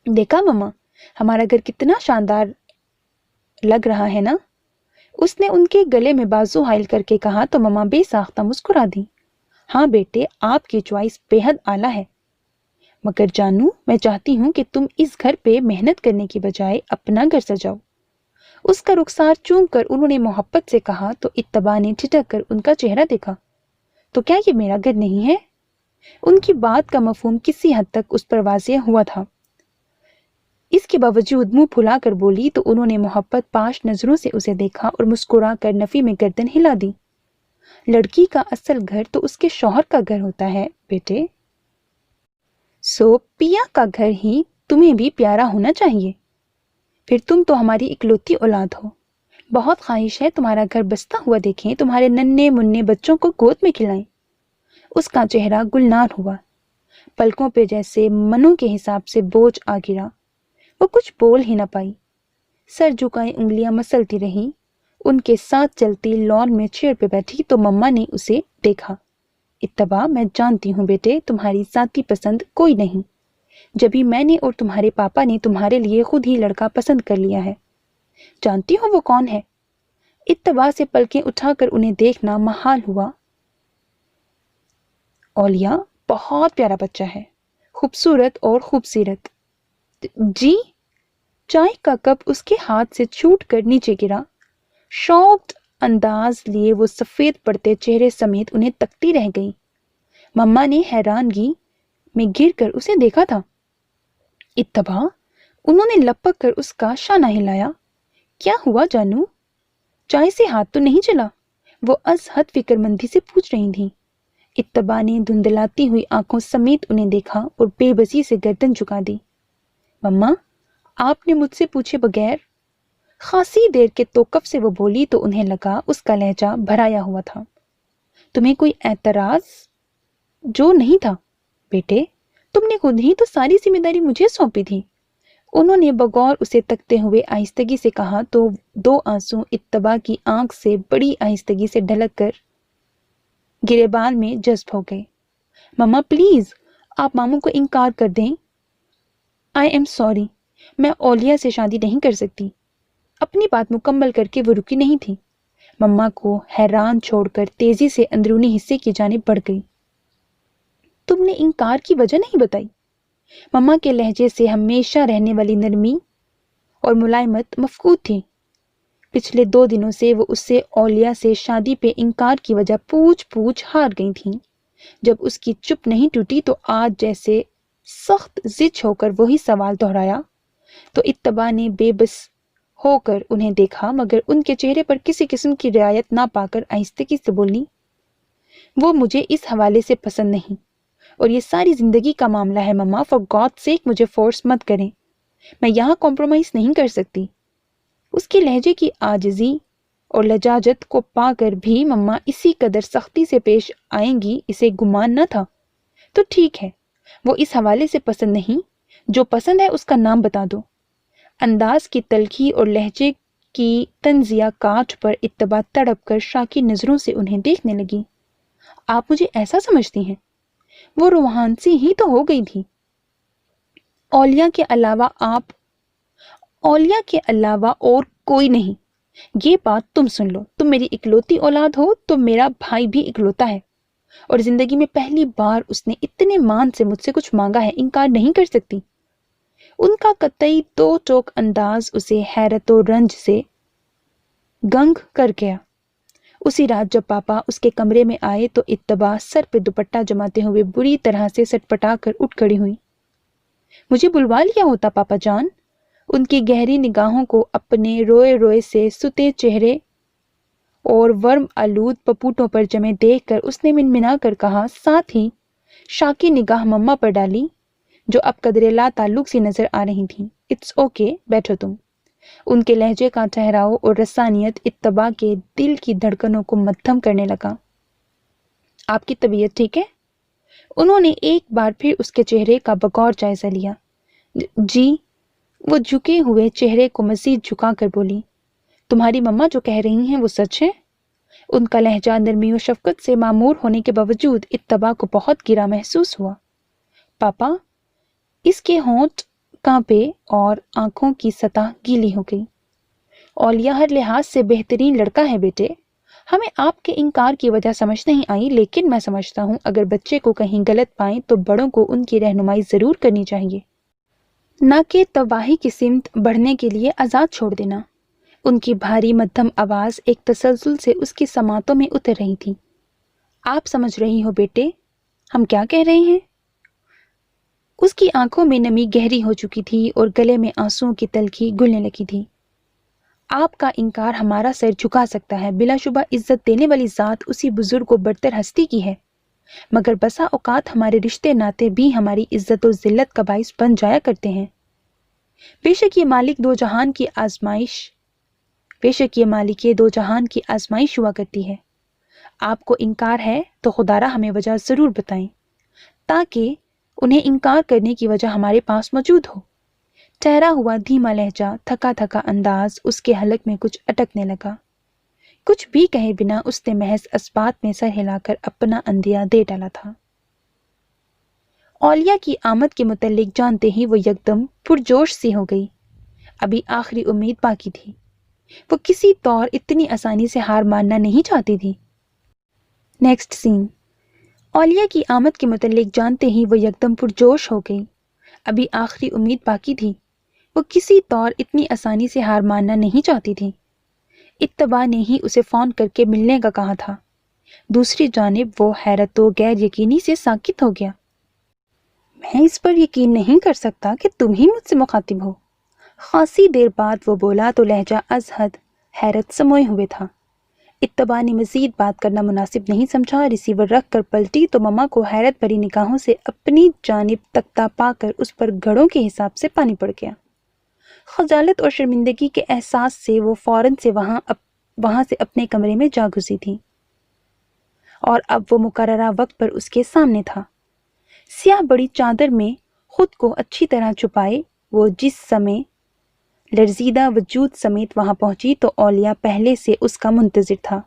S1: دیکھا مما، ہمارا گھر کتنا شاندار لگ رہا ہے نا؟ اس نے ان کے گلے میں بازو حائل کر کے کہا تو مما بے ساختہ مسکرا دی۔ ہاں بیٹے، آپ کی چوائس بے حد اعلیٰ ہے، مگر جانو میں چاہتی ہوں کہ تم اس گھر پہ محنت کرنے کی بجائے اپنا گھر سجاؤ۔ اس کا رخسار چوم کر انہوں نے محبت سے کہا تو اتباع نے ٹھٹک کر ان کا چہرہ دیکھا۔ تو کیا یہ میرا گھر نہیں ہے؟ ان کی بات کا مفہوم کسی حد تک اس پر واضح ہوا تھا۔ اس کے باوجود منہ پھلا کر بولی تو انہوں نے محبت پاش نظروں سے اسے دیکھا اور مسکرا کر نفی میں گردن ہلا دی۔ لڑکی کا اصل گھر تو اس کے شوہر کا گھر ہوتا ہے بیٹے، سو پیا کا گھر ہی تمہیں بھی پیارا ہونا چاہیے۔ پھر تم تو ہماری اکلوتی اولاد ہو، بہت خواہش ہے تمہارا گھر بستا ہوا دیکھیں، تمہارے ننھے منھے بچوں کو گود میں کھلائیں۔ اس کا چہرہ گلنار ہوا، پلکوں پہ جیسے منوں کے حساب سے بوجھ آ گرا۔ وہ کچھ بول ہی نہ پائی، سر جھکائے انگلیاں مسلتی رہی۔ ان کے ساتھ چلتی لان میں چیئر پہ بیٹھی تو مما نے اسے دیکھا۔ اتباع، میں جانتی ہوں بیٹے تمہاری ذاتی پسند کوئی نہیں، جبھی میں نے اور تمہارے پاپا نے تمہارے لیے خود ہی لڑکا پسند کر لیا ہے۔ جانتی ہو وہ کون ہے؟ اتباع سے پلکیں اٹھا کر انہیں دیکھنا محال ہوا۔ اولیاء بہت پیارا بچہ ہے، خوبصورت اور خوبصیرت۔ جی؟ چائے کا کپ اس کے ہاتھ سے چھوٹ کر نیچے گرا۔ شاکڈ انداز لیے وہ سفید پڑتے چہرے سمیت انہیں تکتی رہ گئی۔ مما نے حیرانگی میں گر کر اسے دیکھا تھا۔ اتباع، انہوں نے لپک کر اس کا شانہ ہلایا۔ کیا ہوا جانو؟ چائے سے ہاتھ تو نہیں چلا؟ وہ از حد فکر مندی سے پوچھ رہی تھیں۔ اتباع نے دھندلاتی ہوئی آنکھوں سمیت انہیں دیکھا اور بے بسی سے گردن جھکا دی۔ مما، آپ نے مجھ سے پوچھے بغیر؟ خاصی دیر کے توقف سے وہ بولی تو انہیں لگا اس کا لہجہ بھرایا ہوا تھا۔ تمہیں کوئی اعتراض جو نہیں تھا بیٹے؟ تم نے خود ہی تو ساری ذمہ داری مجھے سونپی تھی۔ انہوں نے بغور اسے تکتے ہوئے آہستگی سے کہا تو 2 آنسو اتباع کی آنکھ سے بڑی آہستگی سے ڈھلک کر گریبان میں جذب ہو گئے۔ مما پلیز آپ ماموں کو انکار کر دیں۔ آئی ایم سوری، میں اولیاء سے شادی نہیں کر سکتی۔ اپنی بات مکمل کر کے وہ رکی نہیں تھی، مما کو حیران چھوڑ کر تیزی سے اندرونی حصے کی جانب بڑھ گئی۔ تم نے انکار کی وجہ نہیں بتائی۔ مما کے لہجے سے ہمیشہ رہنے والی نرمی اور ملائمت مفقود تھی۔ پچھلے 2 دنوں سے وہ اس سے اولیاء سے شادی پہ انکار کی وجہ پوچھ ہار گئی تھیں۔ جب اس کی چپ نہیں ٹوٹی تو آج جیسے سخت ضد ہو کر وہی سوال دہرایا تو اتباع نے بے بس ہو کر انہیں دیکھا، مگر ان کے چہرے پر کسی قسم کی رعایت نہ پا کر آہستگی سے بولی، وہ مجھے اس حوالے سے پسند نہیں اور یہ ساری زندگی کا معاملہ ہے مما، فار گاڈ سیک مجھے فورس مت کریں، میں یہاں کمپرومائز نہیں کر سکتی۔ اس کے لہجے کی عاجزی اور لجاجت کو پا کر بھی مما اسی قدر سختی سے پیش آئیں گی اسے گمان نہ تھا۔ تو ٹھیک ہے، وہ اس حوالے سے پسند نہیں، جو پسند ہے اس کا نام بتا دو۔ انداز کی تلخی اور لہجے کی تنزیہ کاٹ پر اتباع تڑپ کر شاکی نظروں سے انہیں دیکھنے لگی۔ آپ مجھے ایسا سمجھتی ہیں؟ وہ روحانسی ہی تو ہو گئی تھی۔ اولیاء کے علاوہ اور کوئی نہیں، یہ بات تم سن لو، تم میری اکلوتی اولاد ہو تو میرا بھائی بھی اکلوتا ہے، اور زندگی میں پہلی بار اس نے اتنے مان سے مجھ سے کچھ مانگا ہے، انکار نہیں کر سکتی۔ ان کا قطعی 2 ٹوک انداز اسے حیرت و رنج سے گنگ کر گیا۔ اسی رات جب پاپا اس کے کمرے میں آئے تو اتباع سر پہ دوپٹہ جماتے ہوئے بری طرح سے سٹپٹا کر اٹھ کھڑی ہوئی۔ مجھے بلوا لیا ہوتا پاپا جان۔ ان کی گہری نگاہوں کو اپنے روئے روئے سے ستے چہرے اور ورم آلود پپوٹوں پر جمے دیکھ کر اس نے منمنا کر کہا، ساتھ ہی شاکی نگاہ مما پر ڈالی جو اب قدرے لا تعلق سی نظر آ رہی تھیں۔ اٹس اوکے، بیٹھو تم۔ ان کے لہجے کا ٹھہراؤ اور رسانیت اتباع کے دل کی دھڑکنوں کو مدھم کرنے لگا۔ آپ کی طبیعت ٹھیک ہے؟ انہوں نے ایک بار پھر اس کے چہرے کا بغور جائزہ لیا۔ جی، وہ جھکے ہوئے چہرے کو مزید جھکا کر بولی، تمہاری مما جو کہہ رہی ہیں وہ سچ ہے؟ ان کا لہجہ نرمی و شفقت سے معمور ہونے کے باوجود اتباع کو بہت گرا محسوس ہوا۔ پاپا، اس کے ہونٹ کانپے اور آنکھوں کی سطح گیلی ہو گئی۔ اولیاء ہر لحاظ سے بہترین لڑکا ہے بیٹے، ہمیں آپ کے انکار کی وجہ سمجھ نہیں آئی، لیکن میں سمجھتا ہوں اگر بچے کو کہیں غلط پائیں تو بڑوں کو ان کی رہنمائی ضرور کرنی چاہیے، نہ کہ تباہی کی سمت بڑھنے کے لیے آزاد چھوڑ دینا۔ ان کی بھاری مدھم آواز ایک تسلسل سے اس کی سماعتوں میں اتر رہی تھی۔ آپ سمجھ رہی ہو بیٹے ہم کیا کہہ رہے ہیں؟ اس کی آنکھوں میں نمی گہری ہو چکی تھی اور گلے میں آنسوؤں کی تلخی گھلنے لگی تھی۔ آپ کا انکار ہمارا سر جھکا سکتا ہے، بلا شبہ عزت دینے والی ذات اسی بزرگ و برتر ہستی کی ہے، مگر بسا اوقات ہمارے رشتے ناتے بھی ہماری عزت و ذلت کا باعث بن جایا کرتے ہیں۔ بے شک یہ مالک دو جہان کی آزمائش ہوا کرتی ہے۔ آپ کو انکار ہے تو خدارا ہمیں وجہ ضرور بتائیں تاکہ انہیں انکار کرنے کی وجہ ہمارے پاس موجود ہو۔ ٹھہرا ہوا دھیما لہجہ، تھکا انداز، اس کے حلق میں کچھ اٹکنے لگا۔ کچھ بھی کہے بنا اس نے محض اسبات میں سر ہلا کر اپنا اندیہ دے ڈالا تھا۔ اولیاء کی آمد کے متعلق جانتے ہی وہ یکدم پرجوش سی ہو گئی۔ ابھی آخری امید باقی تھی، وہ کسی طور اتنی آسانی سے ہار ماننا نہیں چاہتی تھی۔ نیکسٹ سین۔ اولیاء کی آمد کے متعلق جانتے ہی وہ یکدم پرجوش ہو گئی۔ ابھی آخری امید باقی تھی، وہ کسی طور اتنی آسانی سے ہار ماننا نہیں چاہتی تھی۔ اتباع نے ہی اسے فون کر کے ملنے کا کہا تھا۔ دوسری جانب وہ حیرت و غیر یقینی سے ساکت ہو گیا۔ میں اس پر یقین نہیں کر سکتا کہ تم ہی مجھ سے مخاطب ہو۔ خاصی دیر بعد وہ بولا تو لہجہ از حد حیرت سموئے ہوئے تھا۔ اتباع نے مزید بات کرنا مناسب نہیں سمجھا، ریسیور رکھ کر پلٹی تو مما کو حیرت بھری نگاہوں سے اپنی جانب تکتا پا کر اس پر گھڑوں کے حساب سے پانی پڑ گیا۔ خجالت اور شرمندگی کے احساس سے وہ فوراً سے وہاں سے اپنے کمرے میں جا گھسی تھی، اور اب وہ مقررہ وقت پر اس کے سامنے تھا۔ سیاہ بڑی چادر میں خود کو اچھی طرح چھپائے وہ جس سمے لرزیدہ وجود سمیت وہاں پہنچی تو اولیاء پہلے سے اس کا منتظر تھا۔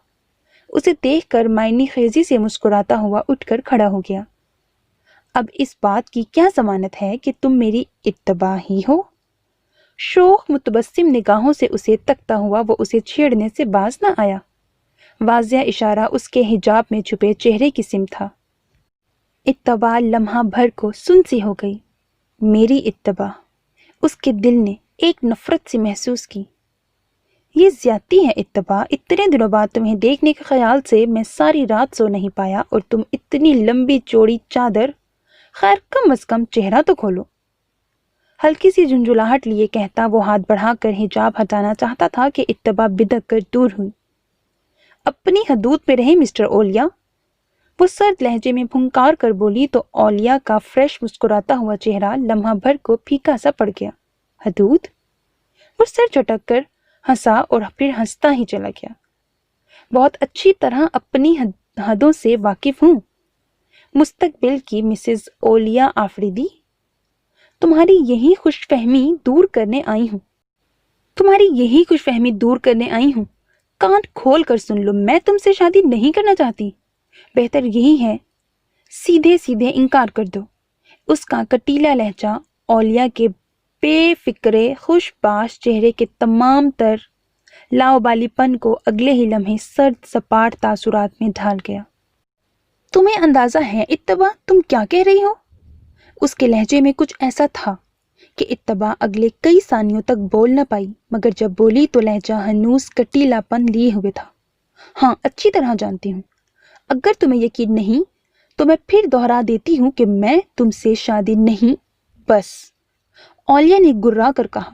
S1: اسے دیکھ کر معنی خیزی سے مسکراتا ہوا اٹھ کر کھڑا ہو گیا۔ اب اس بات کی کیا ضمانت ہے کہ تم میری اتباع ہی ہو؟ شوخ متبسم نگاہوں سے اسے تکتا ہوا وہ اسے چھیڑنے سے باز نہ آیا۔ واضح اشارہ اس کے حجاب میں چھپے چہرے کی سمت تھا۔ اتباع لمحہ بھر کو سن سی ہو گئی۔ میری اتباع، اس کے دل نے ایک نفرت سی محسوس کی۔ یہ زیادتی ہے اتباع، اتنے دنوں بعد تمہیں دیکھنے کے خیال سے میں ساری رات سو نہیں پایا اور تم اتنی لمبی چوڑی چادر، خیر کم از کم چہرہ تو کھولو۔ ہلکی سی جھنجھلاہٹ لیے کہتا وہ ہاتھ بڑھا کر حجاب ہٹانا چاہتا تھا کہ اتباع بدک کر دور ہوئی۔ اپنی حدود پہ رہے مسٹر اولیاء، وہ سرد لہجے میں پھنکار کر بولی تو اولیاء کا فریش مسکراتا ہوا چہرہ لمحہ بھر کو پھیکا سا پڑ گیا۔ حدود؟ وہ سر جھٹک کر ہنسا اور پھر ہنستا ہی چلا گیا۔ بہت اچھی طرح اپنی حدوں سے واقف ہوں، مستقبل کی مسز اولیاء آفریدی۔ تمہاری یہی خوش فہمی دور کرنے آئی ہوں۔ کان کھول کر سن لو، میں تم سے شادی نہیں کرنا چاہتی۔ بہتر یہی ہے سیدھے سیدھے انکار کر دو۔ اس کا کٹیلا لہجہ اولیاء کے بے فکرے خوش باش چہرے کے تمام تر لاؤبالی پن کو اگلے ہی لمحے سرد سپاٹ تاثرات میں ڈھال گیا۔ تمہیں اندازہ ہے اتباع تم کیا کہہ رہی ہو؟ اس کے لہجے میں کچھ ایسا تھا کہ اتباع اگلے کئی ثانیوں تک بول نہ پائی، مگر جب بولی تو لہجہ ہنوز کٹیلا پن لیے ہوئے تھا۔ ہاں اچھی طرح جانتی ہوں۔ اگر تمہیں یقین نہیں تو میں پھر دہرا دیتی ہوں کہ میں تم سے شادی نہیں بس۔ اولیاء نے گرا کر کہا۔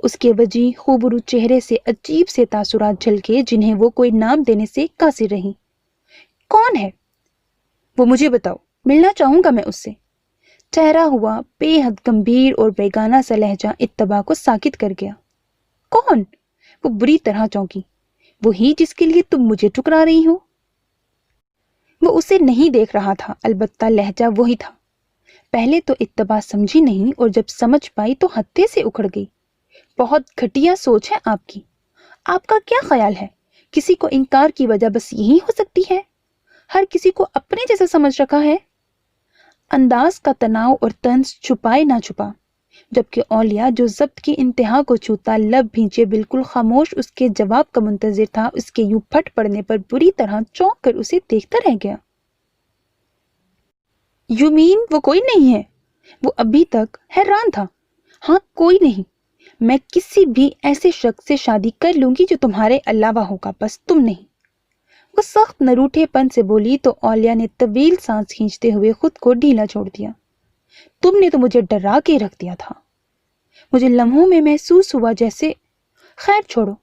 S1: اس کے وجیح خوبرو چہرے سے عجیب سے تاثرات جھلکے جنہیں وہ کوئی نام دینے سے قاصر رہی۔ کون ہے وہ؟ مجھے بتاؤ، ملنا چاہوں گا میں اس سے۔ ٹھہرا ہوا بے حد گمبھیر اور بیگانہ سا لہجہ اتباع کو ساکت کر گیا۔ کون؟ وہ بری طرح چونکی۔ وہی جس کے لیے تم مجھے ٹھکرا رہی ہو۔ وہ اسے نہیں دیکھ رہا تھا، البتہ لہجہ وہی تھا۔ پہلے تو اتباع سمجھی نہیں اور جب سمجھ پائی تو ہتے سے اکھڑ گئی۔ بہت گھٹیا سوچ ہے آپ کی۔ آپ کا کیا خیال ہے کسی کو انکار کی وجہ بس یہی ہو سکتی ہے؟ ہر کسی کو اپنے جیسا سمجھ رکھا ہے۔ انداز کا تناؤ اور طنز چھپائے نہ چھپا، جبکہ اولیاء جو ضبط کی انتہا کو چھوتا لب بھینچے بالکل خاموش اس کے جواب کا منتظر تھا، اس کے یوں پھٹ پڑنے پر بری طرح چونک کر اسے دیکھتا رہ گیا۔ یو مین وہ کوئی نہیں ہے؟ وہ ابھی تک حیران تھا۔ ہاں کوئی نہیں، میں کسی بھی ایسے شخص سے شادی کر لوں گی جو تمہارے علاوہ ہوگا، بس تم نہیں۔ وہ سخت نروٹھے پن سے بولی تو اولیاء نے طویل سانس کھینچتے ہوئے خود کو ڈھیلا چھوڑ دیا۔ تم نے تو مجھے ڈرا کے رکھ دیا تھا۔ مجھے لمحوں میں محسوس ہوا جیسے… خیر چھوڑو۔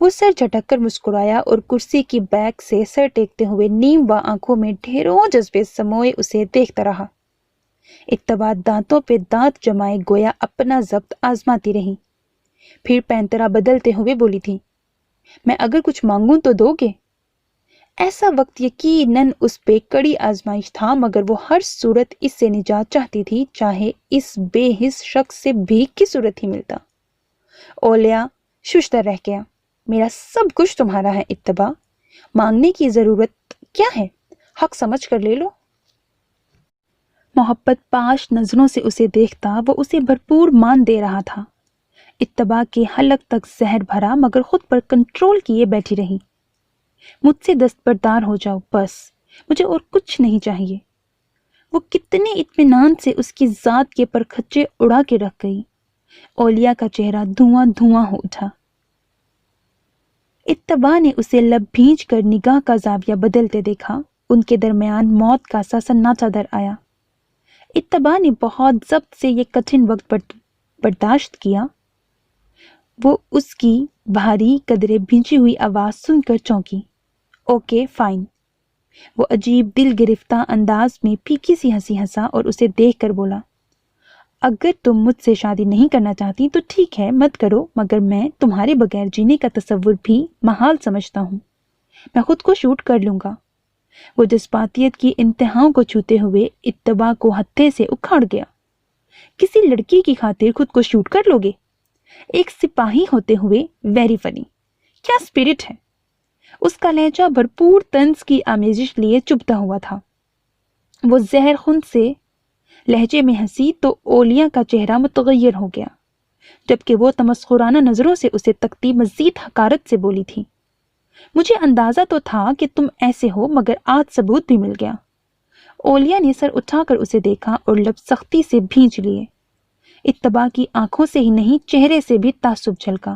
S1: وہ سر جھٹک کر مسکرایا اور کرسی کی بیک سے سر ٹیکتے ہوئے نیم و آنکھوں میں ڈھیروں جذبے سموئے اسے دیکھتا رہا۔ اتباع دانتوں پہ دانت جمائے گویا اپنا ضبط آزماتی رہی، پھر پینترا بدلتے ہوئے بولی تھی، میں اگر کچھ مانگوں تو دو گے؟ ایسا وقت یقیناً اس پہ کڑی آزمائش تھا، مگر وہ ہر صورت اس سے نجات چاہتی تھی، چاہے اس بے حس شخص سے بھیک کی صورت ہی ملتا۔ اولیاء ششدر رہ گیا۔ میرا سب کچھ تمہارا ہے اتباع، مانگنے کی ضرورت کیا ہے؟ حق سمجھ کر لے لو۔ محبت پاش نظروں سے اسے دیکھتا وہ اسے بھرپور مان دے رہا تھا۔ اتباع کے حلق تک زہر بھرا مگر خود پر کنٹرول کیے بیٹھی رہی۔ مجھ سے دستبردار ہو جاؤ بس، مجھے اور کچھ نہیں چاہیے۔ وہ کتنے اطمینان سے اس کی ذات کے پرکھچے اڑا کے رکھ گئی۔ اولیاء کا چہرہ دھواں دھواں ہو اٹھا۔ اتباع نے اسے لب بھینچ کر نگاہ کا زاویہ بدلتے دیکھا۔ ان کے درمیان موت کا سا سناٹا در آیا۔ اتباع نے بہت ضبط سے یہ کٹھن وقت برداشت کیا۔ وہ اس کی بھاری قدرے بھینچی ہوئی آواز سن کر چونکی۔ Okay fine. وہ عجیب دل گرفتہ انداز میں پھیکی سی ہنسی ہنسا اور اسے دیکھ کر بولا، اگر تم مجھ سے شادی نہیں کرنا چاہتی تو ٹھیک ہے مت کرو، مگر میں تمہارے بغیر جینے کا تصور بھی محال سمجھتا ہوں۔ میں خود کو شوٹ کر لوں گا۔ وہ جذباتیت کی انتہاؤں کو چھوتے ہوئے اتباع کو ہتھے سے اکھاڑ گیا۔ کسی لڑکی کی خاطر خود کو شوٹ کر لو گے؟ ایک سپاہی ہوتے ہوئے ویری فنی، کیا اسپرٹ ہے۔ اس کا لہجہ بھرپور طنز کی آمیزش لیے چبھتا ہوا تھا۔ وہ زہر خند سے لہجے میں ہنسی تو اولیاء کا چہرہ متغیر ہو گیا، جبکہ وہ تمسخرانہ نظروں سے اسے تکتی مزید حقارت سے بولی تھی۔ مجھے اندازہ تو تھا کہ تم ایسے ہو، مگر آج ثبوت بھی مل گیا۔ اولیاء نے سر اٹھا کر اسے دیکھا اور لب سختی سے بھینچ لیے۔ اتباع کی آنکھوں سے ہی نہیں، چہرے سے بھی تعصب جھلکا۔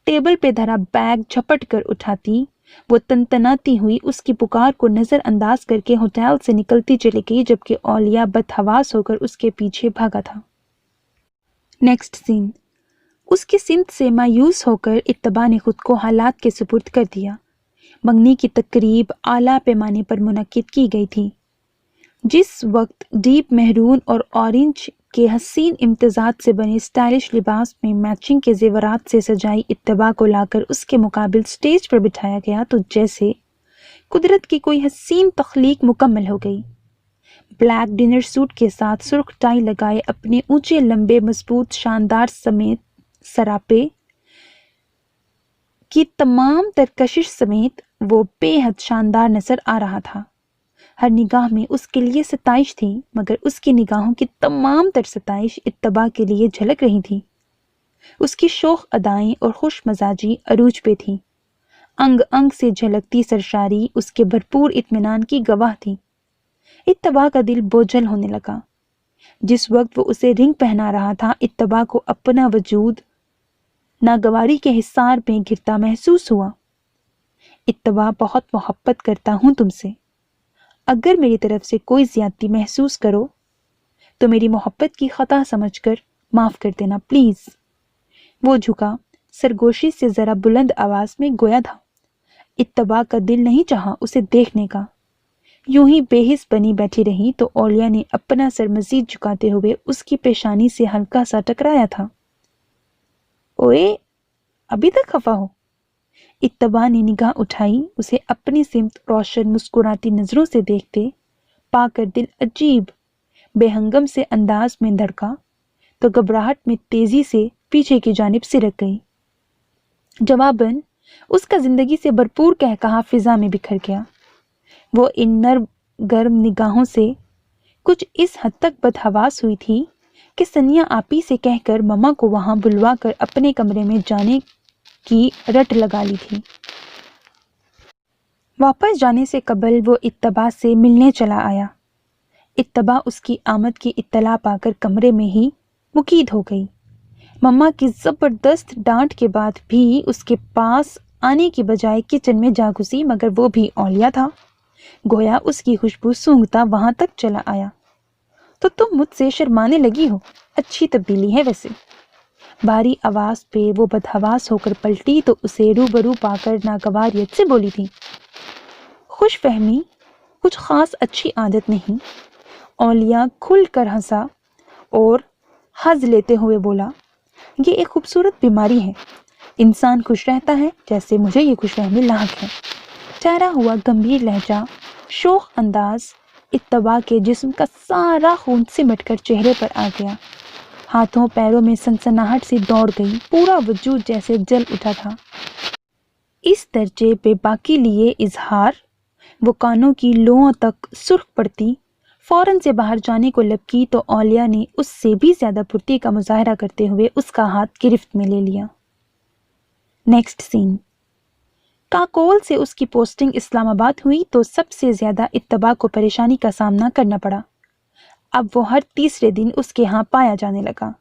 S1: ٹیبل پہ دھرا بیگ جھپٹ کر اٹھاتی وہ تنتناتی ہوئی اس کی پکار کو نظر انداز کر کے ہوٹل سے نکلتی چلی گئی، جبکہ اولیاء بدحواس ہو کر اس کے پیچھے بھاگا تھا۔ نیکسٹ سین۔ اس کی سمت سے مایوس ہو کر اتباع نے خود کو حالات کے سپرد کر دیا۔ منگنی کی تقریب اعلیٰ پیمانے پر منعقد کی گئی تھی۔ جس وقت ڈیپ مہرون اور اورنج کے حسین امتزاج سے بنے اسٹائلش لباس میں میچنگ کے زیورات سے سجائی اتباع کو لا کر اس کے مقابل سٹیج پر بٹھایا گیا تو جیسے قدرت کی کوئی حسین تخلیق مکمل ہو گئی۔ بلیک ڈنر سوٹ کے ساتھ سرخ ٹائی لگائے، اپنے اونچے لمبے مضبوط شاندار سمیت سراپے کی تمام تر کشش سمیت وہ بے حد شاندار نظر آ رہا تھا۔ ہر نگاہ میں اس کے لیے ستائش تھی، مگر اس کی نگاہوں کی تمام تر ستائش اتباع کے لیے جھلک رہی تھی۔ اس کی شوخ ادائیں اور خوش مزاجی عروج پہ تھی۔ انگ انگ سے جھلکتی سرشاری اس کے بھرپور اطمینان کی گواہ تھی۔ اتباع کا دل بوجھل ہونے لگا۔ جس وقت وہ اسے رنگ پہنا رہا تھا، اتباع کو اپنا وجود ناگواری کے حصار میں گرتا محسوس ہوا۔ اتباع، بہت محبت کرتا ہوں تم سے۔ اگر میری طرف سے کوئی زیادتی محسوس کرو تو میری محبت کی خطا سمجھ کر معاف کر دینا پلیز۔ وہ جھکا، سرگوشی سے ذرا بلند آواز میں گویا تھا۔ اتباع کا دل نہیں چاہا اسے دیکھنے کا۔ یوں ہی بے حس بنی بیٹھی رہی تو اولیاء نے اپنا سر مزید جھکاتے ہوئے اس کی پیشانی سے ہلکا سا ٹکرایا تھا۔ اوئے، ابھی تک خفا ہو؟ اتباع نے نگاہ اٹھائی، اسے اپنی سمت روشن مسکراتی نظروں سے دیکھتے پا کر دل عجیب بے ہنگم سے انداز میں دھڑکا تو گھبراہٹ میں تیزی سے پیچھے کی جانب سرک گئی۔ جواباً اس کا زندگی سے بھرپور قہقہا فضا میں بکھر گیا۔ وہ ان نرم گرم نگاہوں سے کچھ اس حد تک بدحواس ہوئی تھی کہ ثنیہ آپی سے کہہ کر مما کو وہاں بلوا کر اپنے کمرے میں جانے کی رٹ لگا لی تھی۔ واپس جانے سے قبل وہ اتباع سے ملنے چلا آیا۔ اتباع اس کی آمد کی اطلاع پا کر کمرے میں ہی مقید ہو گئی۔ مما کی زبردست ڈانٹ کے بعد بھی اس کے پاس آنے کی بجائے کچن میں جا گھسی، مگر وہ بھی اولیاء تھا، گویا اس کی خوشبو سونگھتا وہاں تک چلا آیا۔ تو تم مجھ سے شرمانے لگی ہو؟ اچھی تبدیلی ہے ویسے۔ بھاری آواز پہ وہ بدحواس ہو کر پلٹی تو اسے روبرو پا کر ناگواریت سے بولی تھی۔ خوش فہمی کچھ خاص اچھی عادت نہیں۔ اولیاء کھل کر ہنسا اور حظ لیتے ہوئے بولا، یہ ایک خوبصورت بیماری ہے۔ انسان خوش رہتا ہے جیسے مجھے یہ خوش فہمی لاحق ہے۔ ٹھہرا ہوا گمبھیر لہجہ، شوخ انداز، اتباع کے جسم کا سارا خون سمٹ کر چہرے پر آ گیا۔ ہاتھوں پیروں میں سنسناہٹ سی دوڑ گئی، پورا وجود جیسے جل اٹھا تھا۔ اس درجے بے باکی لیے اظہار وہ کانوں کی لوؤں تک سرخ پڑتی فوراً سے باہر جانے کو لب کی تو اولیاء نے اس سے بھی زیادہ پھرتی کا مظاہرہ کرتے ہوئے اس کا ہاتھ گرفت میں لے لیا۔ نیکسٹ سین۔ کاکول سے اس کی پوسٹنگ اسلام آباد ہوئی تو سب سے زیادہ اتباع کو پریشانی کا سامنا کرنا پڑا۔ اب وہ ہر تیسرے دن اس کے ہاں پایا جانے لگا۔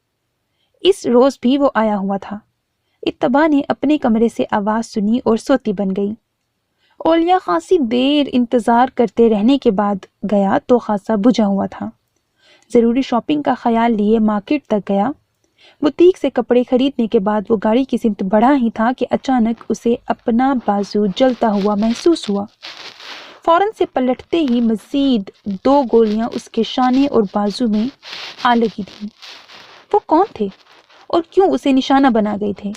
S1: اس روز بھی وہ آیا ہوا تھا۔ اتباع نے اپنے کمرے سے آواز سنی اور سوتی بن گئی۔ اولیاء خاصی دیر انتظار کرتے رہنے کے بعد گیا تو خاصا بجھا ہوا تھا۔ ضروری شاپنگ کا خیال لیے مارکیٹ تک گیا۔ بوتیک سے کپڑے خریدنے کے بعد وہ گاڑی کی سمت بڑھا ہی تھا کہ اچانک اسے اپنا بازو جلتا ہوا محسوس ہوا۔ فوراً سے پلٹتے ہی مزید 2 گولیاں اس کے شانے اور بازو میں آ لگی تھیں۔ وہ کون تھے اور کیوں اسے نشانہ بنا گئے تھے؟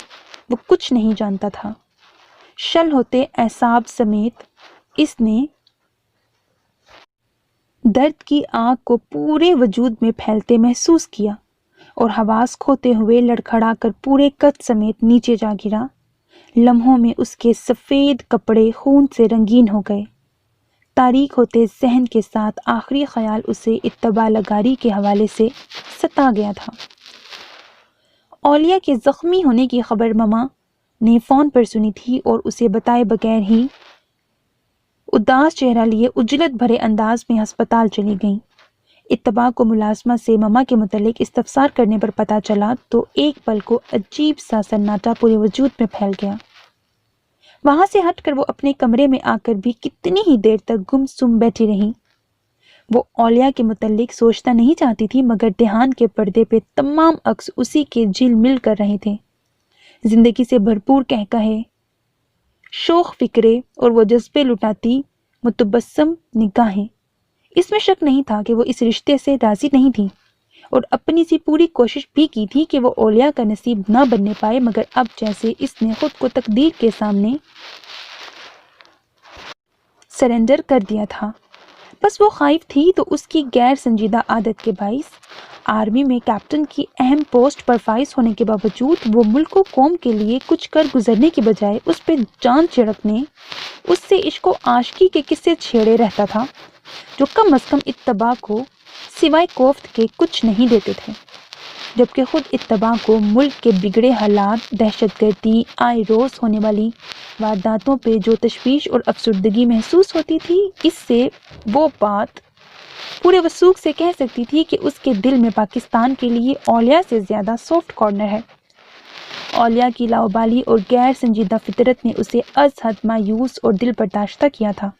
S1: وہ کچھ نہیں جانتا تھا۔ شل ہوتے اعصاب سمیت اس نے درد کی آگ کو پورے وجود میں پھیلتے محسوس کیا اور حواس کھوتے ہوئے لڑکھڑا کر پورے قد سمیت نیچے جا گرا۔ لمحوں میں اس کے سفید کپڑے خون سے رنگین ہو گئے۔ تاریک ہوتے ذہن کے ساتھ آخری خیال اسے اتباع لگاری کے حوالے سے ستا گیا تھا۔ اولیاء کے زخمی ہونے کی خبر مما نے فون پر سنی تھی اور اسے بتائے بغیر ہی اداس چہرہ لیے عجلت بھرے انداز میں ہسپتال چلی گئیں۔ اتباع کو ملازمہ سے مما کے متعلق استفسار کرنے پر پتہ چلا تو ایک پل کو عجیب سا سناٹا پورے وجود میں پھیل گیا۔ وہاں سے ہٹ کر وہ اپنے کمرے میں آ کر بھی کتنی ہی دیر تک گم سم بیٹھی رہی۔ وہ اولیاء کے متعلق سوچنا نہیں چاہتی تھی، مگر دھیان کے پردے پہ تمام عکس اسی کے جھل مل کر رہے تھے۔ زندگی سے بھرپور کہے شوخ فکرے اور وہ جذبے لٹاتی متبسم نگاہیں۔ اس میں شک نہیں تھا کہ وہ اس رشتے سے راضی نہیں تھی اور اپنی سی پوری کوشش بھی کی تھی کہ وہ اولیاء کا نصیب نہ بننے پائے، مگر اب جیسے اس نے خود کو تقدیر کے سامنے سرنڈر کر دیا تھا۔ بس وہ خائف تھی تو اس کی غیر سنجیدہ عادت کے باعث آرمی میں کیپٹن کی اہم پوسٹ پر فائز ہونے کے باوجود وہ ملک و قوم کے لیے کچھ کر گزرنے کی بجائے اس پہ جان چھڑکنے، اس سے عشق و عاشقی کے قصے چھیڑے رہتا تھا، جو کم از کم اتباع کو سوائے کوفت کے کچھ نہیں دیتے تھے، جبکہ خود اتباع کو ملک کے بگڑے حالات، دہشت گردی، آئے روز ہونے والی وارداتوں پہ جو تشویش اور افسردگی محسوس ہوتی تھی، اس سے وہ بات پورے وثوق سے کہہ سکتی تھی کہ اس کے دل میں پاکستان کے لیے اولیاء سے زیادہ سافٹ کارنر ہے۔ اولیاء کی لاؤبالی اور غیر سنجیدہ فطرت نے اسے از حد مایوس اور دل برداشتہ کیا تھا۔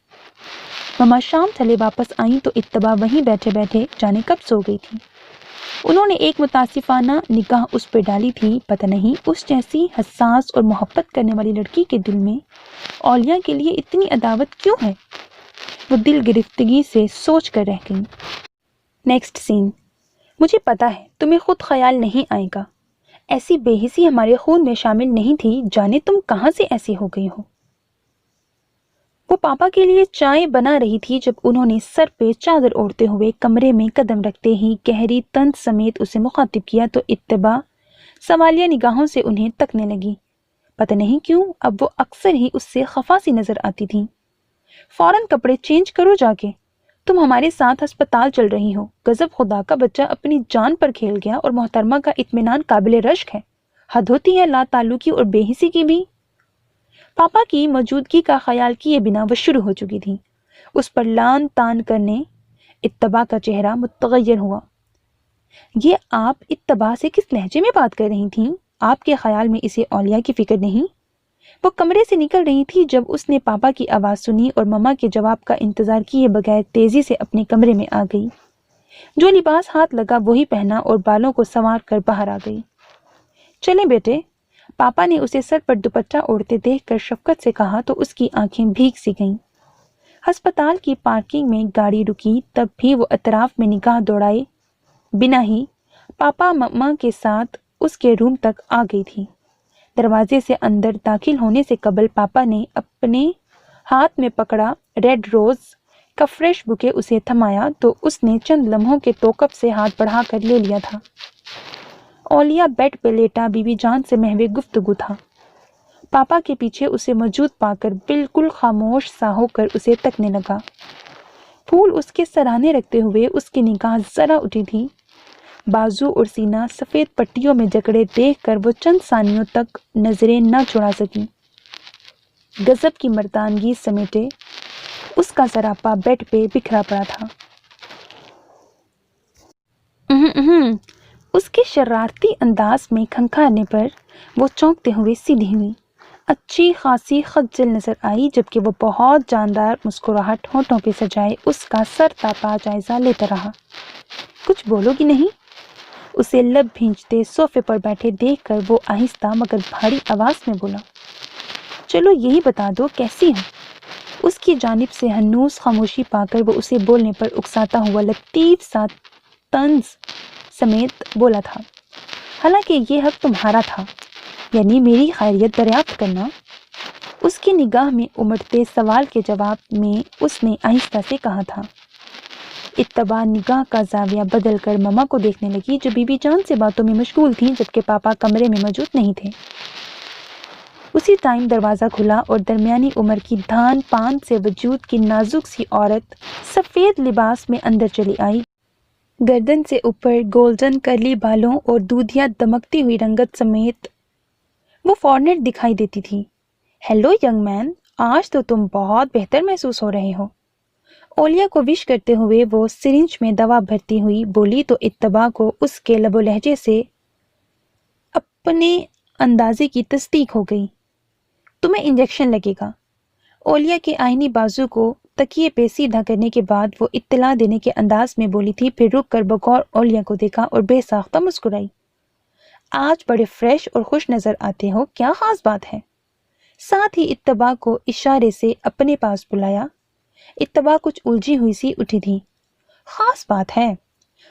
S1: مما شام ڈھلے واپس آئیں تو اتباع وہیں بیٹھے بیٹھے جانے کب سو گئی تھی۔ انہوں نے ایک متاسفانہ نگاہ اس پہ ڈالی تھی، پتہ نہیں اس جیسی حساس اور محبت کرنے والی لڑکی کے دل میں اولیاء کے لیے اتنی عداوت کیوں ہے؟ وہ دل گرفتگی سے سوچ کر رہ گئی۔ نیکسٹ سین۔ مجھے پتا ہے تمہیں خود خیال نہیں آئے گا، ایسی بے حسی ہمارے خون میں شامل نہیں تھی، جانے تم کہاں سے ایسی ہو گئی ہو۔ وہ پاپا کے لیے چائے بنا رہی تھی جب انہوں نے سر پہ چادر اوڑھتے ہوئے کمرے میں قدم رکھتے ہی گہری طنز سمیت اسے مخاطب کیا تو اتباع سوالیہ نگاہوں سے انہیں تکنے لگی۔ پتہ نہیں کیوں اب وہ اکثر ہی اس سے خفا سی نظر آتی تھی۔ فوراً کپڑے چینج کرو جا کے، تم ہمارے ساتھ ہسپتال چل رہی ہو، غضب خدا کا بچہ اپنی جان پر کھیل گیا اور محترمہ کا اطمینان قابل رشک ہے، حد ہوتی ہے لا تعلقی اور بے حسی کی بھی۔ پاپا کی موجودگی کا خیال کیے بنا وہ شروع ہو چکی تھی، اس پر لان تان کرنے۔ اتباع کا چہرہ متغیر ہوا۔ یہ آپ اتباع سے کس لہجے میں بات کر رہی تھیں؟ آپ کے خیال میں اسے اولیاء کی فکر نہیں؟ وہ کمرے سے نکل رہی تھی جب اس نے پاپا کی آواز سنی اور مما کے جواب کا انتظار کیے بغیر تیزی سے اپنے کمرے میں آ گئی۔ جو لباس ہاتھ لگا وہی پہنا اور بالوں کو سنوار کر باہر آ گئی۔ چلیں بیٹے، پاپا نے اسے سر پر دوپٹہ اوڑھتے دیکھ کر شفقت سے کہا تو اس کی آنکھیں بھیگ سی گئیں۔ ہسپتال کی پارکنگ میں گاڑی رکی تب بھی وہ اطراف میں نگاہ دوڑائے بنا ہی پاپا مما کے ساتھ اس کے روم تک آ گئی تھی۔ دروازے سے اندر داخل ہونے سے قبل پاپا نے اپنے ہاتھ میں پکڑا ریڈ روز کا فریش بوکے اسے تھمایا تو اس نے چند لمحوں کے توقف سے ہاتھ بڑھا کر لے لیا تھا۔ اولیاء بیڈ پہ لیٹا بی بی جان سے محو گفتگو تھا۔ پاپا کے پیچھے اسے موجود پا کر بالکل خاموش سا ہو کر اسے تکنے لگا۔ پھول اس کے سراہنے رکھتے ہوئے اس کی نگاہ ذرا اٹھی تھی۔ بازو اور سینہ سفید پٹیوں میں جکڑے دیکھ کر وہ چند ثانیوں تک نظریں نہ چھڑا سکی۔ غضب کی مردانگی سمیٹے اس کا سراپا بیڈ پہ بکھرا پڑا تھا۔ اس کے شرارتی انداز میں کھنکھارنے پر وہ چونکتے ہوئے سیدھی ہوئی۔ اچھی خاصی خجل نظر آئی جبکہ وہ بہت جاندار مسکراہٹ ہونٹوں پہ سجائے اس کا سر تاپا جائزہ لیتا رہا۔ کچھ بولو گی نہیں؟ اسے لب بھینچتے صوفے پر بیٹھے دیکھ کر وہ آہستہ مگر بھاری آواز میں بولا، چلو یہی بتا دو کیسی ہوں؟ اس کی جانب سے ہنوز خاموشی پا کر وہ اسے بولنے پر اکساتا ہوا لطیف سا طنز سمیت بولا تھا، حالانکہ یہ حق تمہارا تھا، یعنی میری خیریت دریافت کرنا۔ اس کی نگاہ میں امڑتے سوال کے جواب میں اس نے آہستہ سے کہا تھا، اتباع نگاہ کا زاویہ بدل کر مما کو دیکھنے لگی جو بی بی جان سے باتوں میں مشغول تھیں جبکہ پاپا کمرے میں موجود نہیں تھے۔ اسی ٹائم دروازہ کھلا اور درمیانی عمر کی دھان پان سے وجود کی نازک سی عورت سفید لباس میں اندر چلی آئی۔ گردن سے اوپر گولڈن کرلی بالوں اور دودھیا دمکتی ہوئی رنگت سمیت وہ فارنر دکھائی دیتی تھی۔ ہیلو ینگ مین، آج تو تم بہت بہتر محسوس ہو رہے ہو۔ اولیا کو وش کرتے ہوئے وہ سرنج میں دوا بھرتی ہوئی بولی تو اتباع کو اس کے لب و لہجے سے اپنے اندازے کی تصدیق ہو گئی۔ تمہیں انجیکشن لگے گا۔ اولیا کے آئینی بازو کو تکیے پہ سیدھا کرنے کے بعد وہ اطلاع دینے کے انداز میں بولی تھی، پھر رک کر بغور اولیا کو دیکھا اور بے ساختہ مسکرائی۔ آج بڑے فریش اور خوش نظر آتے ہو، کیا خاص بات ہے؟ ساتھ ہی اتباع کو اشارے سے اپنے پاس بلایا۔ اتباع کچھ الجھی ہوئی سی اٹھی تھی۔ خاص بات ہے؟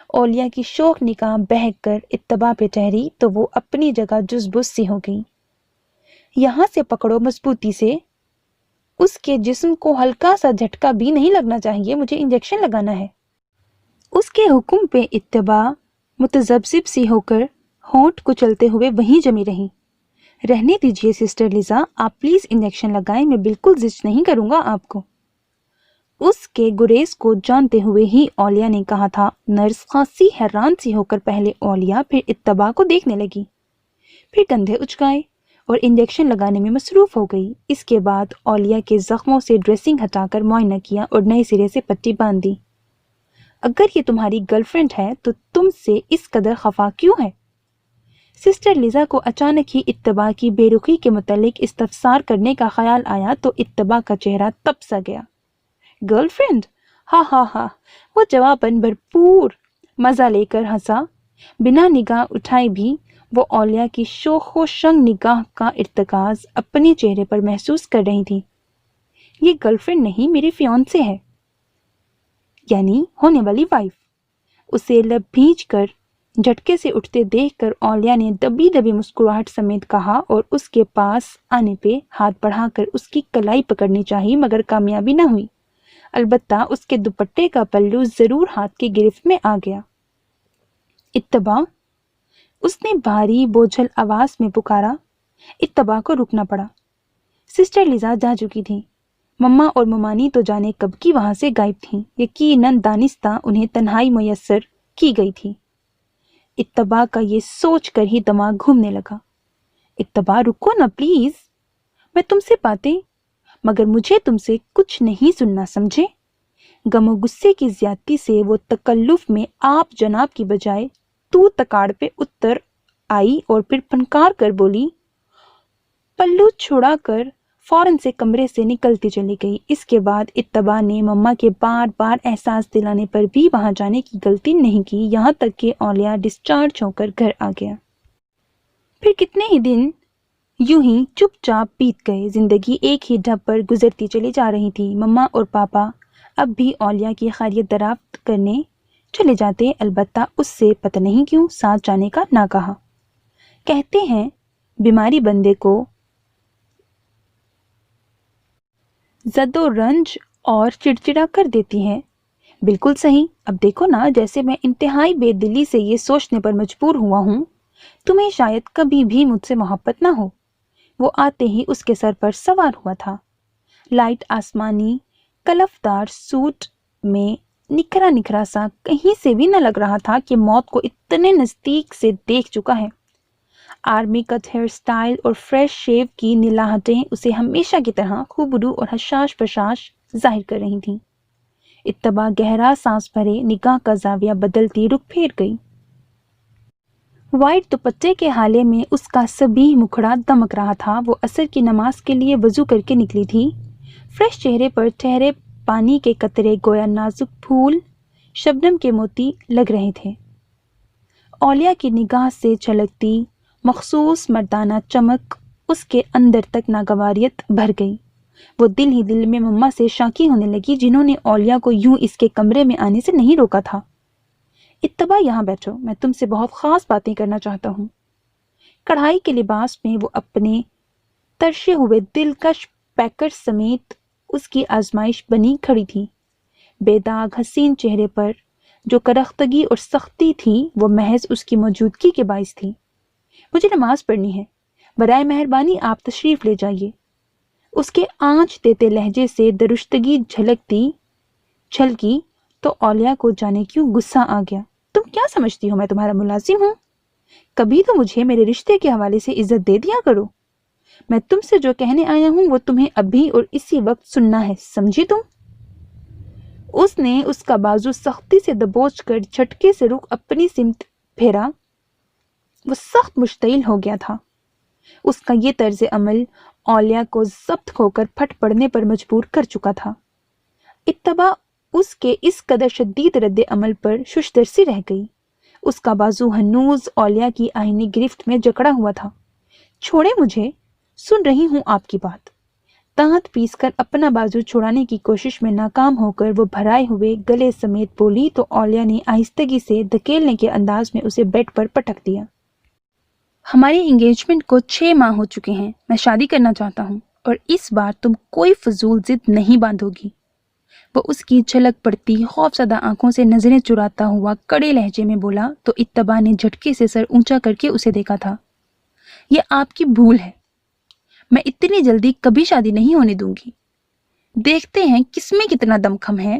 S1: اولیا کی شوق نگاہ بہک کر اتباع پہ ٹہری تو وہ اپنی جگہ جز بز سی ہو گئی۔ یہاں سے پکڑو مضبوطی سے، اس کے جسم کو ہلکا سا جھٹکا بھی نہیں لگنا چاہیے، مجھے انجیکشن لگانا ہے۔ اس کے حکم پہ اتباع متذبذب سی ہو کر ہونٹ کچلتے ہوئے وہیں جمی رہی۔ رہنے دیجیے سسٹر لیزا، آپ پلیز انجیکشن لگائیں، میں بالکل زجر نہیں کروں گا آپ کو۔ اس کے گریز کو جانتے ہوئے ہی اولیا نے کہا تھا۔ نرس خاصی حیران سی ہو کر پہلے اولیا پھر اتباع کو دیکھنے لگی، پھر کندھے اچکائے اور انجیکشن لگانے میں مصروف ہو گئی۔ اس کے بعد اولیا کے زخموں سے ڈریسنگ ہٹا کر معائنہ کیا اور نئے سرے سے پٹی باندھ دی۔ اگر یہ تمہاری گرل فرینڈ ہے تو تم سے اس قدر خفا کیوں ہے؟ سسٹر لیزا کو اچانک ہی اتباع کی بے رخی کے متعلق استفسار کرنے کا خیال آیا تو اتباع کا چہرہ تپ سا گیا۔ Girl friend? ہاں ہاں ہاں، وہ جواباً بھرپور مزہ لے کر ہنسا۔ بنا نگاہ اٹھائے بھی وہ اولیا کی شوخ و شنگ نگاہ کا ارتکاز اپنے چہرے پر محسوس کر رہی تھی۔ یہ گرل فرینڈ نہیں، میری فیانسے ہے، یعنی ہونے والی وائف۔ اسے لب بھیج کر جھٹکے سے اٹھتے دیکھ کر اولیا نے دبی دبی مسکراہٹ سمیت کہا اور اس کے پاس آنے پہ ہاتھ بڑھا کر اس کی کلائی پکڑنی چاہی مگر کامیابی نہ ہوئی۔ البتہ اس کے دوپٹے کا پلو ضرور ہاتھ کی گرفت میں آ گیا۔ اتباع، اس نے بھاری بوجھل آواز میں پکارا۔ اتباع کو رکنا پڑا۔ سسٹر لیزا جا چکی تھی۔ مما اور ممانی تو جانے کب کی وہاں سے غائب تھیں، یقیناً دانستہ انہیں تنہائی میسر کی گئی تھی۔ اتباع کا یہ سوچ کر ہی دماغ گھومنے لگا۔ اتباع رکو نا پلیز، میں تم سے باتیں، مگر مجھے تم سے کچھ نہیں سننا، سمجھے؟ غم و غصے کی زیادتی سے وہ تکلف میں آپ جناب کی بجائے تو تکاڑ پہ اتر آئی اور پھر پھنکار کر بولی۔ پلو چھڑا کر فوراً سے کمرے سے نکلتی چلی گئی۔ اس کے بعد اتباع نے مما کے بار بار احساس دلانے پر بھی وہاں جانے کی غلطی نہیں کی، یہاں تک کہ اولیا ڈسچارج ہو کر گھر آ گیا۔ پھر کتنے ہی دن یوں ہی چپ چاپ بیت گئے۔ زندگی ایک ہی ڈھب پر گزرتی چلی جا رہی تھی۔ مما اور پاپا اب بھی اولیا کی خیریت دریافت کرنے چلے جاتے، البتہ اس سے پتہ نہیں کیوں ساتھ جانے کا نہ کہا۔ کہتے ہیں بیماری بندے کو زد و رنج اور چڑچڑا کر دیتی ہے۔ بالکل صحیح۔ اب دیکھو نا، جیسے میں انتہائی بے دلی سے یہ سوچنے پر مجبور ہوا ہوں تمہیں شاید کبھی بھی مجھ سے محبت نہ ہو۔ وہ آتے ہی اس کے سر پر سوار ہوا تھا۔ لائٹ آسمانی کلفدار سوٹ میں نکھرا نکھرا سا کہیں سے بھی نہ لگ رہا تھا کہ موت کو اتنے نزدیک سے دیکھ چکا ہے۔ آرمی کٹ ہیئر سٹائل اور فریش شیو کی نلاہٹیں اسے ہمیشہ کی طرح خوبرو اور حشاش بشاش ظاہر کر رہی تھیں۔ اتباع گہرا سانس بھرے نگاہ کا زاویہ بدلتی رخ پھیر گئی۔ وائٹ دوپٹے کے حالے میں اس کا سبیہ مکھڑا دمک رہا تھا۔ وہ عصر کی نماز کے لیے وضو کر کے نکلی تھی۔ فریش چہرے پر ٹھہرے پانی کے قطرے گویا نازک پھول شبنم کے موتی لگ رہے تھے۔ اولیا کی نگاہ سے چھلکتی مخصوص مردانہ چمک اس کے اندر تک ناگواریت بھر گئی۔ وہ دل ہی دل میں مما سے شاکی ہونے لگی، جنہوں نے اولیا کو یوں اس کے کمرے میں آنے سے نہیں روکا تھا۔ اتباع، یہاں بیٹھو، میں تم سے بہت خاص باتیں کرنا چاہتا ہوں۔ کڑھائی کے لباس میں وہ اپنے ترشے ہوئے دلکش پیکر سمیت اس کی آزمائش بنی کھڑی تھی۔ بے داغ حسین چہرے پر جو کرختگی اور سختی تھی وہ محض اس کی موجودگی کے باعث تھی۔ مجھے نماز پڑھنی ہے، برائے مہربانی آپ تشریف لے جائیے۔ اس کے آنچ دیتے لہجے سے درشتگی چھلکی تو اولیاء کو جانے کیوں غصہ آ گیا۔ تم کیا سمجھتی ہو میں تمہارا ملازم ہوں؟ کبھی تو مجھے میرے رشتے کے حوالے سے عزت دے دیا کرو۔ میں تم سے جو کہنے آیا ہوں وہ تمہیں ابھی اور اسی وقت سننا ہے، سمجھی تم؟ اس نے اس کا بازو سختی سے دبوچ کر جھٹکے سے رخ اپنی سمت پھیرا۔ وہ سخت مشتعل ہو گیا تھا۔ اس کا یہ طرز عمل اولیاء کو ضبط کھو کر پھٹ پڑنے پر مجبور کر چکا تھا۔ اتباع اس کے اس قدر شدید رد عمل پر ششدر سی رہ گئی۔ اس کا بازو ہنوز اولیاء کی آہنی گرفت میں جکڑا ہوا تھا۔ چھوڑے مجھے، سن رہی ہوں آپ کی بات۔ دانت پیس کر اپنا بازو چھڑانے کی کوشش میں ناکام ہو کر وہ بھرائے ہوئے گلے سمیت بولی تو اولیاء نے آہستگی سے دھکیلنے کے انداز میں اسے بیڈ پر پٹک دیا۔ ہماری انگیجمنٹ کو 6 ماہ ہو چکے ہیں، میں شادی کرنا چاہتا ہوں اور اس بار تم کوئی فضول ضد نہیں باندھو گی۔ وہ اس کی جھلک پڑتی خوفزدہ آنکھوں سے نظریں چراتا ہوا کڑے لہجے میں بولا تو اتباع نے جھٹکے سے سر اونچا کر کے اسے دیکھا تھا۔ یہ آپ کی بھول ہے، میں اتنی جلدی کبھی شادی نہیں ہونے دوں گی۔ دیکھتے ہیں کس میں کتنا دمخم ہے،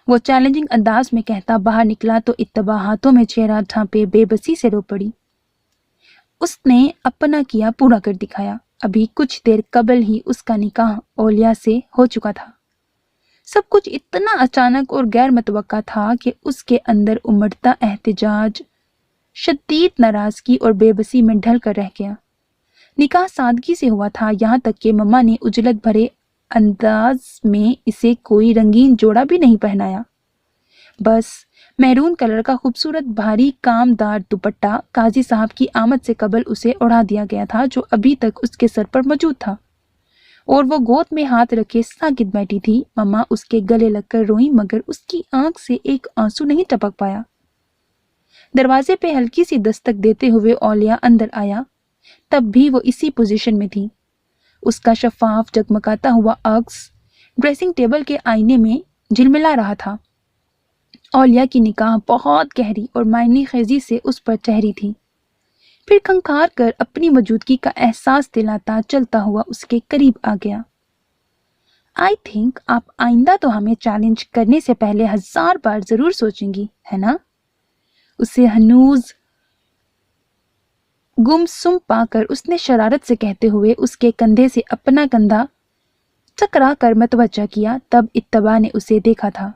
S1: وہ چیلنجنگ انداز میں کہتا باہر نکلا تو اتباع ہاتھوں میں چہرہ ڈھانپے بے بسی سے رو پڑی۔ اس نے اپنا کیا پورا کر دکھایا۔ ابھی کچھ دیر قبل ہی اس کا نکاح اولیاء سے ہو چکا تھا۔ سب کچھ اتنا اچانک اور غیر متوقع تھا کہ اس کے اندر امڑتا احتجاج شدید ناراضگی اور بے بسی میں ڈھل کر رہ گیا۔ نکاح سادگی سے ہوا تھا، یہاں تک کہ مما نے اجلت بھرے انداز میں اسے کوئی رنگین جوڑا بھی نہیں پہنایا۔ بس میرون کلر کا خوبصورت بھاری کام دار دوپٹہ قاضی صاحب کی آمد سے قبل اسے اڑا دیا گیا تھا جو ابھی تک اس کے سر پر موجود تھا، اور وہ گود میں ہاتھ رکھے ساکت بیٹھی تھی۔ مما اس کے گلے لگ کر روئیں مگر اس کی آنکھ سے ایک آنسو نہیں ٹپک پایا۔ دروازے پہ ہلکی سی دستک دیتے ہوئے اولیاء اندر آیا، تب بھی وہ اسی پوزیشن میں تھی۔ اس کا شفاف جگمگاتا ہوا عکس ڈریسنگ ٹیبل کے آئینے میں جھلملا رہا تھا۔ اولیاء کی نگاہ بہت گہری اور معنی خیزی سے اس پر ٹھہری تھی، پھر کھنکھار کر اپنی موجودگی کا احساس دلاتا چلتا ہوا اس کے قریب آ گیا۔ آئی تھنک آپ آئندہ تو ہمیں چیلنج کرنے سے پہلے 1000 بار ضرور سوچیں گی، ہے نا؟ اسے ہنوز گم سم پا کر اس نے شرارت سے کہتے ہوئے اس کے کندھے سے اپنا کندھا چکرا کر متوجہ کیا۔ تب اتباع نے اسے دیکھا تھا۔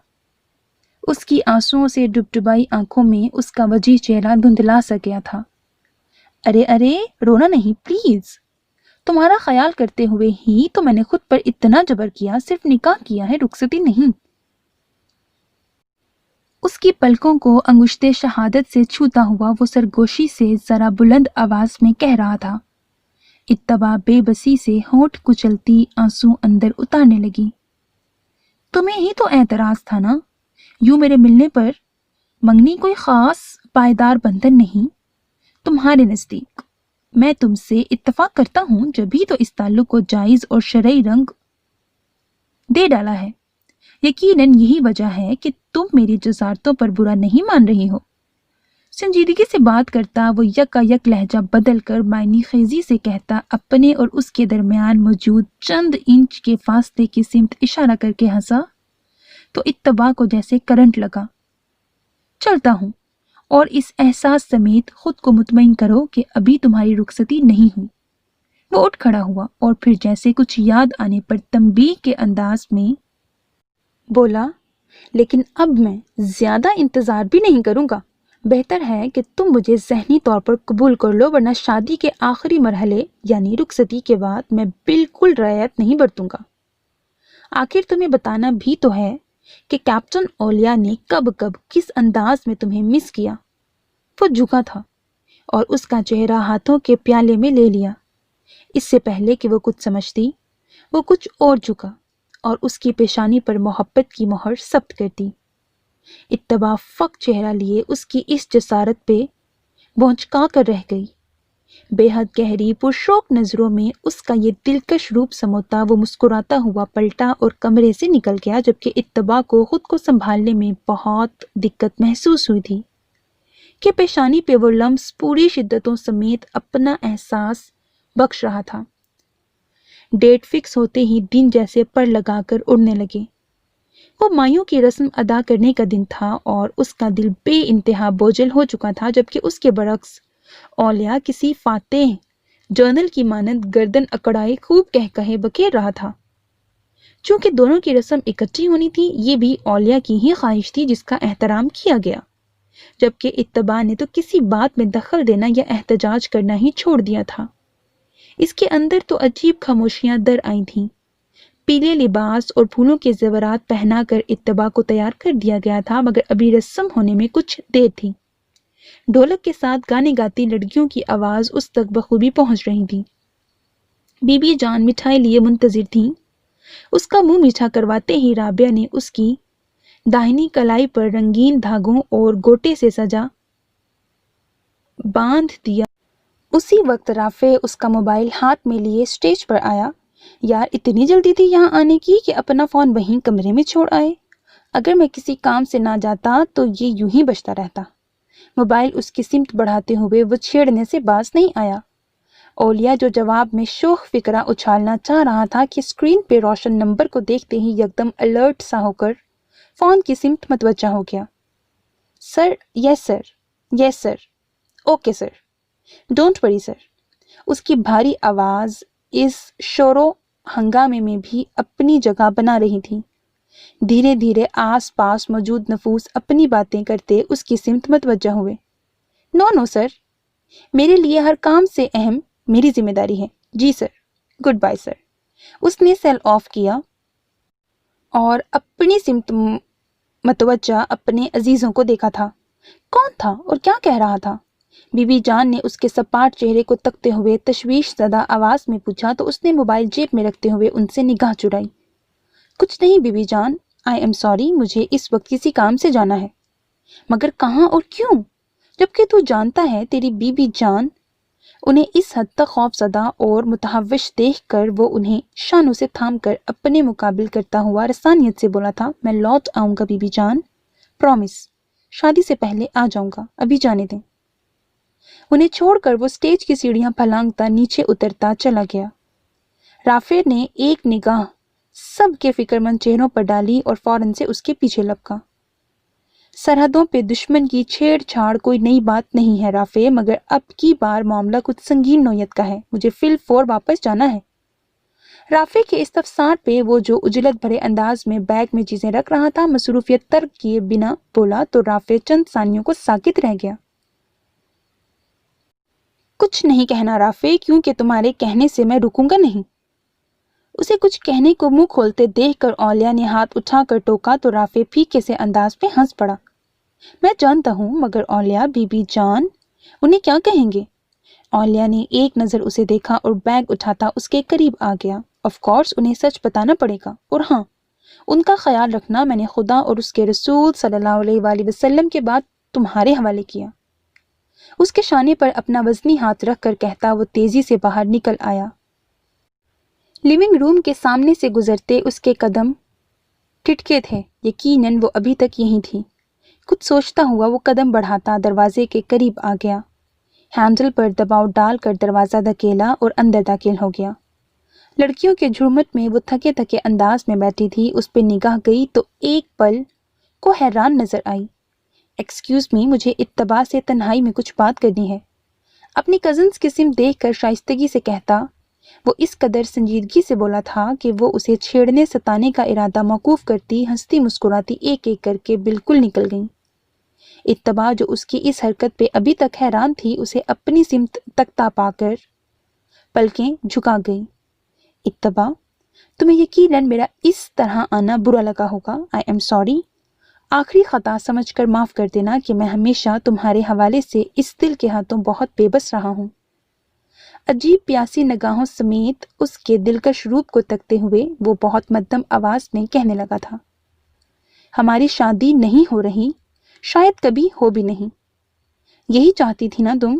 S1: اس کی آنسوؤں سے ڈبڈبائی آنکھوں میں اس کا وجیح چہرہ دھندلا سا گیا تھا۔ ارے رونا نہیں پلیز، تمہارا خیال کرتے ہوئے ہی تو میں نے خود پر اتنا جبر کیا، صرف نکاح کیا ہے، رخصتی نہیں۔ اس کی پلکوں کو انگشتے شہادت سے چھوتا ہوا وہ سرگوشی سے ذرا بلند آواز میں کہہ رہا تھا۔ اتباع بے بسی سے ہونٹ کچلتی آنسو اندر اتارنے لگی۔ تمہیں ہی تو اعتراض تھا نا، یوں میرے ملنے پر؟ منگنی کوئی خاص پائیدار بندھن نہیں تمہارے نزدیک۔ میں تم سے اتفاق کرتا ہوں جبھی تو اس تعلق کو جائز اور شرعی رنگ دے ڈالا ہے۔ یقیناً یہی وجہ ہے کہ تم میری جزارتوں پر برا نہیں مان رہی ہو۔ سنجیدگی سے بات کرتا وہ یکا یک لہجہ بدل کر معنی خیزی سے کہتا، اپنے اور اس کے درمیان موجود چند انچ کے فاصلے کی سمت اشارہ کر کے ہنسا تو اتباع کو جیسے کرنٹ لگا۔ چلتا ہوں، اور اس احساس سمیت خود کو مطمئن کرو کہ ابھی تمہاری رخصتی نہیں ہوئی۔ وہ اٹھ کھڑا ہوا اور پھر جیسے کچھ یاد آنے پر تنبیہ کے انداز میں بولا، لیکن اب میں زیادہ انتظار بھی نہیں کروں گا۔ بہتر ہے کہ تم مجھے ذہنی طور پر قبول کر لو، ورنہ شادی کے آخری مرحلے یعنی رخصتی کے بعد میں بالکل رعایت نہیں برتوں گا۔ آخر تمہیں بتانا بھی تو ہے کہ کیپٹن اولیاء نے کب کس انداز میں تمہیں مس کیا۔ وہ جھکا تھا اور اس کا چہرہ ہاتھوں کے پیالے میں لے لیا۔ اس سے پہلے کہ وہ کچھ سمجھتی، وہ کچھ اور جھکا اور اس کی پیشانی پر محبت کی مہر ثبت کر دی۔ اتباع فق چہرہ لیے اس کی اس جسارت پہ بھونچکا کر رہ گئی۔ بے حد گہری پرشوق نظروں میں اس کا یہ دلکش روپ سموتا وہ مسکراتا ہوا پلٹا اور کمرے سے نکل گیا، جبکہ اتباع کو خود کو سنبھالنے میں بہت دقت محسوس ہوئی تھی کہ پیشانی پہ وہ لمس پوری شدتوں سمیت اپنا احساس بخش رہا تھا۔ ڈیٹ فکس ہوتے ہی دن جیسے پر لگا کر اڑنے لگے۔ وہ مایوں کی رسم ادا کرنے کا دن تھا اور اس کا دل بے انتہا بوجھل ہو چکا تھا، جبکہ اس کے برعکس اولیاء کسی فاتح جرنل کی مانند گردن اکڑائے خوب کہے بکیر رہا تھا۔ چونکہ دونوں کی رسم اکٹھی ہونی تھی، یہ بھی اولیاء کی ہی خواہش تھی جس کا احترام کیا گیا، جبکہ اتباع نے تو کسی بات میں دخل دینا یا احتجاج کرنا ہی چھوڑ دیا تھا۔ اس کے اندر تو عجیب خاموشیاں در آئی تھیں۔ پیلے لباس اور پھولوں کے زیورات پہنا کر اتباع کو تیار کر دیا گیا تھا، مگر ابھی رسم ہونے میں کچھ دیر تھی۔ ڈھولک کے ساتھ گانے گاتی لڑکیوں کی آواز اس تک بخوبی پہنچ رہی تھی۔ بی بی جان مٹھائی لیے منتظر تھیں۔ اس کا منہ میٹھا کرواتے ہی رابعہ نے اس کی داہنی کلائی پر رنگین دھاگوں اور گوٹے سے سجا باندھ دیا۔ اسی وقت رافع اس کا موبائل ہاتھ میں لیے اسٹیج پر آیا۔ یار اتنی جلدی تھی یہاں آنے کی کہ اپنا فون وہیں کمرے میں چھوڑ آئے۔ اگر میں کسی کام سے نہ جاتا تو یہ یوں ہی بجتا رہتا۔ موبائل اس کی سمت بڑھاتے ہوئے وہ چھیڑنے سے باز نہیں آیا۔ اولیاء جو جواب میں شوخ فکرہ اچھالنا چاہ رہا تھا کہ اسکرین پہ روشن نمبر کو دیکھتے ہی یکدم الرٹ سا ہو کر فون کی سمت متوجہ ہو گیا۔ سر، یس سر، یس سر، اوکے سر، ڈونٹ وری سر۔ اس کی بھاری آواز اس شور و ہنگامے میں بھی اپنی جگہ بنا رہی تھی۔ دھیرے دھیرے آس پاس موجود نفوس اپنی باتیں کرتے اس کی سمت متوجہ ہوئے۔ نو سر، میرے لیے ہر کام سے اہم میری ذمہ داری ہے۔ جی سر، گڈ بائی سر۔ اس نے سیل آف کیا اور اپنی سمت متوجہ اپنے عزیزوں کو دیکھا تھا۔ کون تھا اور کیا کہہ رہا تھا؟ بی بی جان نے اس کے سپاٹ چہرے کو تکتے ہوئے تشویش زدہ آواز میں پوچھا تو اس نے موبائل جیب میں رکھتے ہوئے ان سے نگاہ چرائی۔ کچھ نہیں بی بی جان، آئی ایم سوری، مجھے اس وقت کسی کام سے جانا ہے۔ مگر کہاں اور کیوں؟ جبکہ تو جانتا ہے تیری بی بی جان۔ انہیں اس حد تک خوف زدہ اور متحوش دیکھ کر وہ انہیں شانوں سے تھام کر اپنے مقابل کرتا ہوا رسانیت سے بولا تھا، میں لوٹ آؤں گا بی بی جان، پرومس، شادی سے پہلے آ جاؤں گا، ابھی جانے دیں۔ انہیں چھوڑ کر وہ سٹیج کی سیڑھیاں پھلانگتا نیچے اترتا چلا گیا۔ رافع نے ایک نگاہ سب کے فکر مند چہروں پر ڈالی اور فوراً سے اس کے پیچھے لپکا۔ سرحدوں پہ دشمن کی چھیڑ چھاڑ کوئی نئی بات نہیں ہے رافع، مگر اب کی بار معاملہ کچھ سنگین نوعیت کا ہے، مجھے فی الفور واپس جانا ہے۔ رافع کے استفسار پہ وہ جو عجلت بھرے انداز میں بیگ میں چیزیں رکھ رہا تھا مصروفیت ترک کیے بنا بولا تو رافع چند ثانیوں کو ساکت رہ گیا۔ کچھ نہیں کہنا رافع، کیونکہ تمہارے کہنے سے میں رکوں گا نہیں۔ اسے کچھ کہنے کو منہ کھولتے دیکھ کر اولیاء نے ہاتھ اٹھا کر ٹوکا تو رافع پھیکے سے انداز میں ہنس پڑا۔ میں جانتا ہوں، مگر اولیاء بی بی جان انہیں کیا کہیں گے؟ اولیاء نے ایک نظر اسے دیکھا اور بیگ اٹھاتا اس کے قریب آ گیا۔ آف کورس انہیں سچ بتانا پڑے گا، اور ہاں، ان کا خیال رکھنا میں نے خدا اور اس کے رسول صلی اللہ علیہ وآلہ وسلم کے بعد تمہارے حوالے کیا۔ اس کے شانے پر اپنا وزنی ہاتھ رکھ کر کہتا وہ تیزی سے باہر نکل آیا۔ لیونگ روم کے سامنے سے گزرتے اس کے قدم ٹھٹکے تھے، یقیناً وہ ابھی تک یہیں تھی۔ کچھ سوچتا ہوا وہ قدم بڑھاتا دروازے کے قریب آ گیا، ہینڈل پر دباؤ ڈال کر دروازہ دھکیلا اور اندر داخل ہو گیا۔ لڑکیوں کے جھرمٹ میں وہ تھکے تھکے انداز میں بیٹھی تھی، اس پہ نگاہ گئی تو ایک پل کو حیران نظر آئی۔ ایکسکیوز می، مجھے اتباع سے تنہائی میں کچھ بات کرنی ہے۔ اپنی کزنز کی سمت دیکھ کر شائستگی سے کہتا وہ اس قدر سنجیدگی سے بولا تھا کہ وہ اسے چھیڑنے ستانے کا ارادہ موقوف کرتی ہنستی مسکراتی ایک ایک کر کے بالکل نکل گئیں۔ اتباع جو اس کی اس حرکت پہ ابھی تک حیران تھی اسے اپنی سمت تکتا پا کر پلکیں جھکا گئی۔ اتباع، تمہیں یقیناً میرا اس طرح آنا برا لگا ہوگا، آئی ایم سوری، آخری خطا سمجھ کر معاف کر دینا کہ میں ہمیشہ تمہارے حوالے سے اس دل کے ہاتھوں بہت بے بس رہا ہوں۔ عجیب پیاسی نگاہوں سمیت اس کے دلکش روپ کو تکتے ہوئے وہ بہت مدھم آواز میں کہنے لگا تھا، ہماری شادی نہیں ہو رہی، شاید کبھی ہو بھی نہیں۔ یہی چاہتی تھی نا تم؟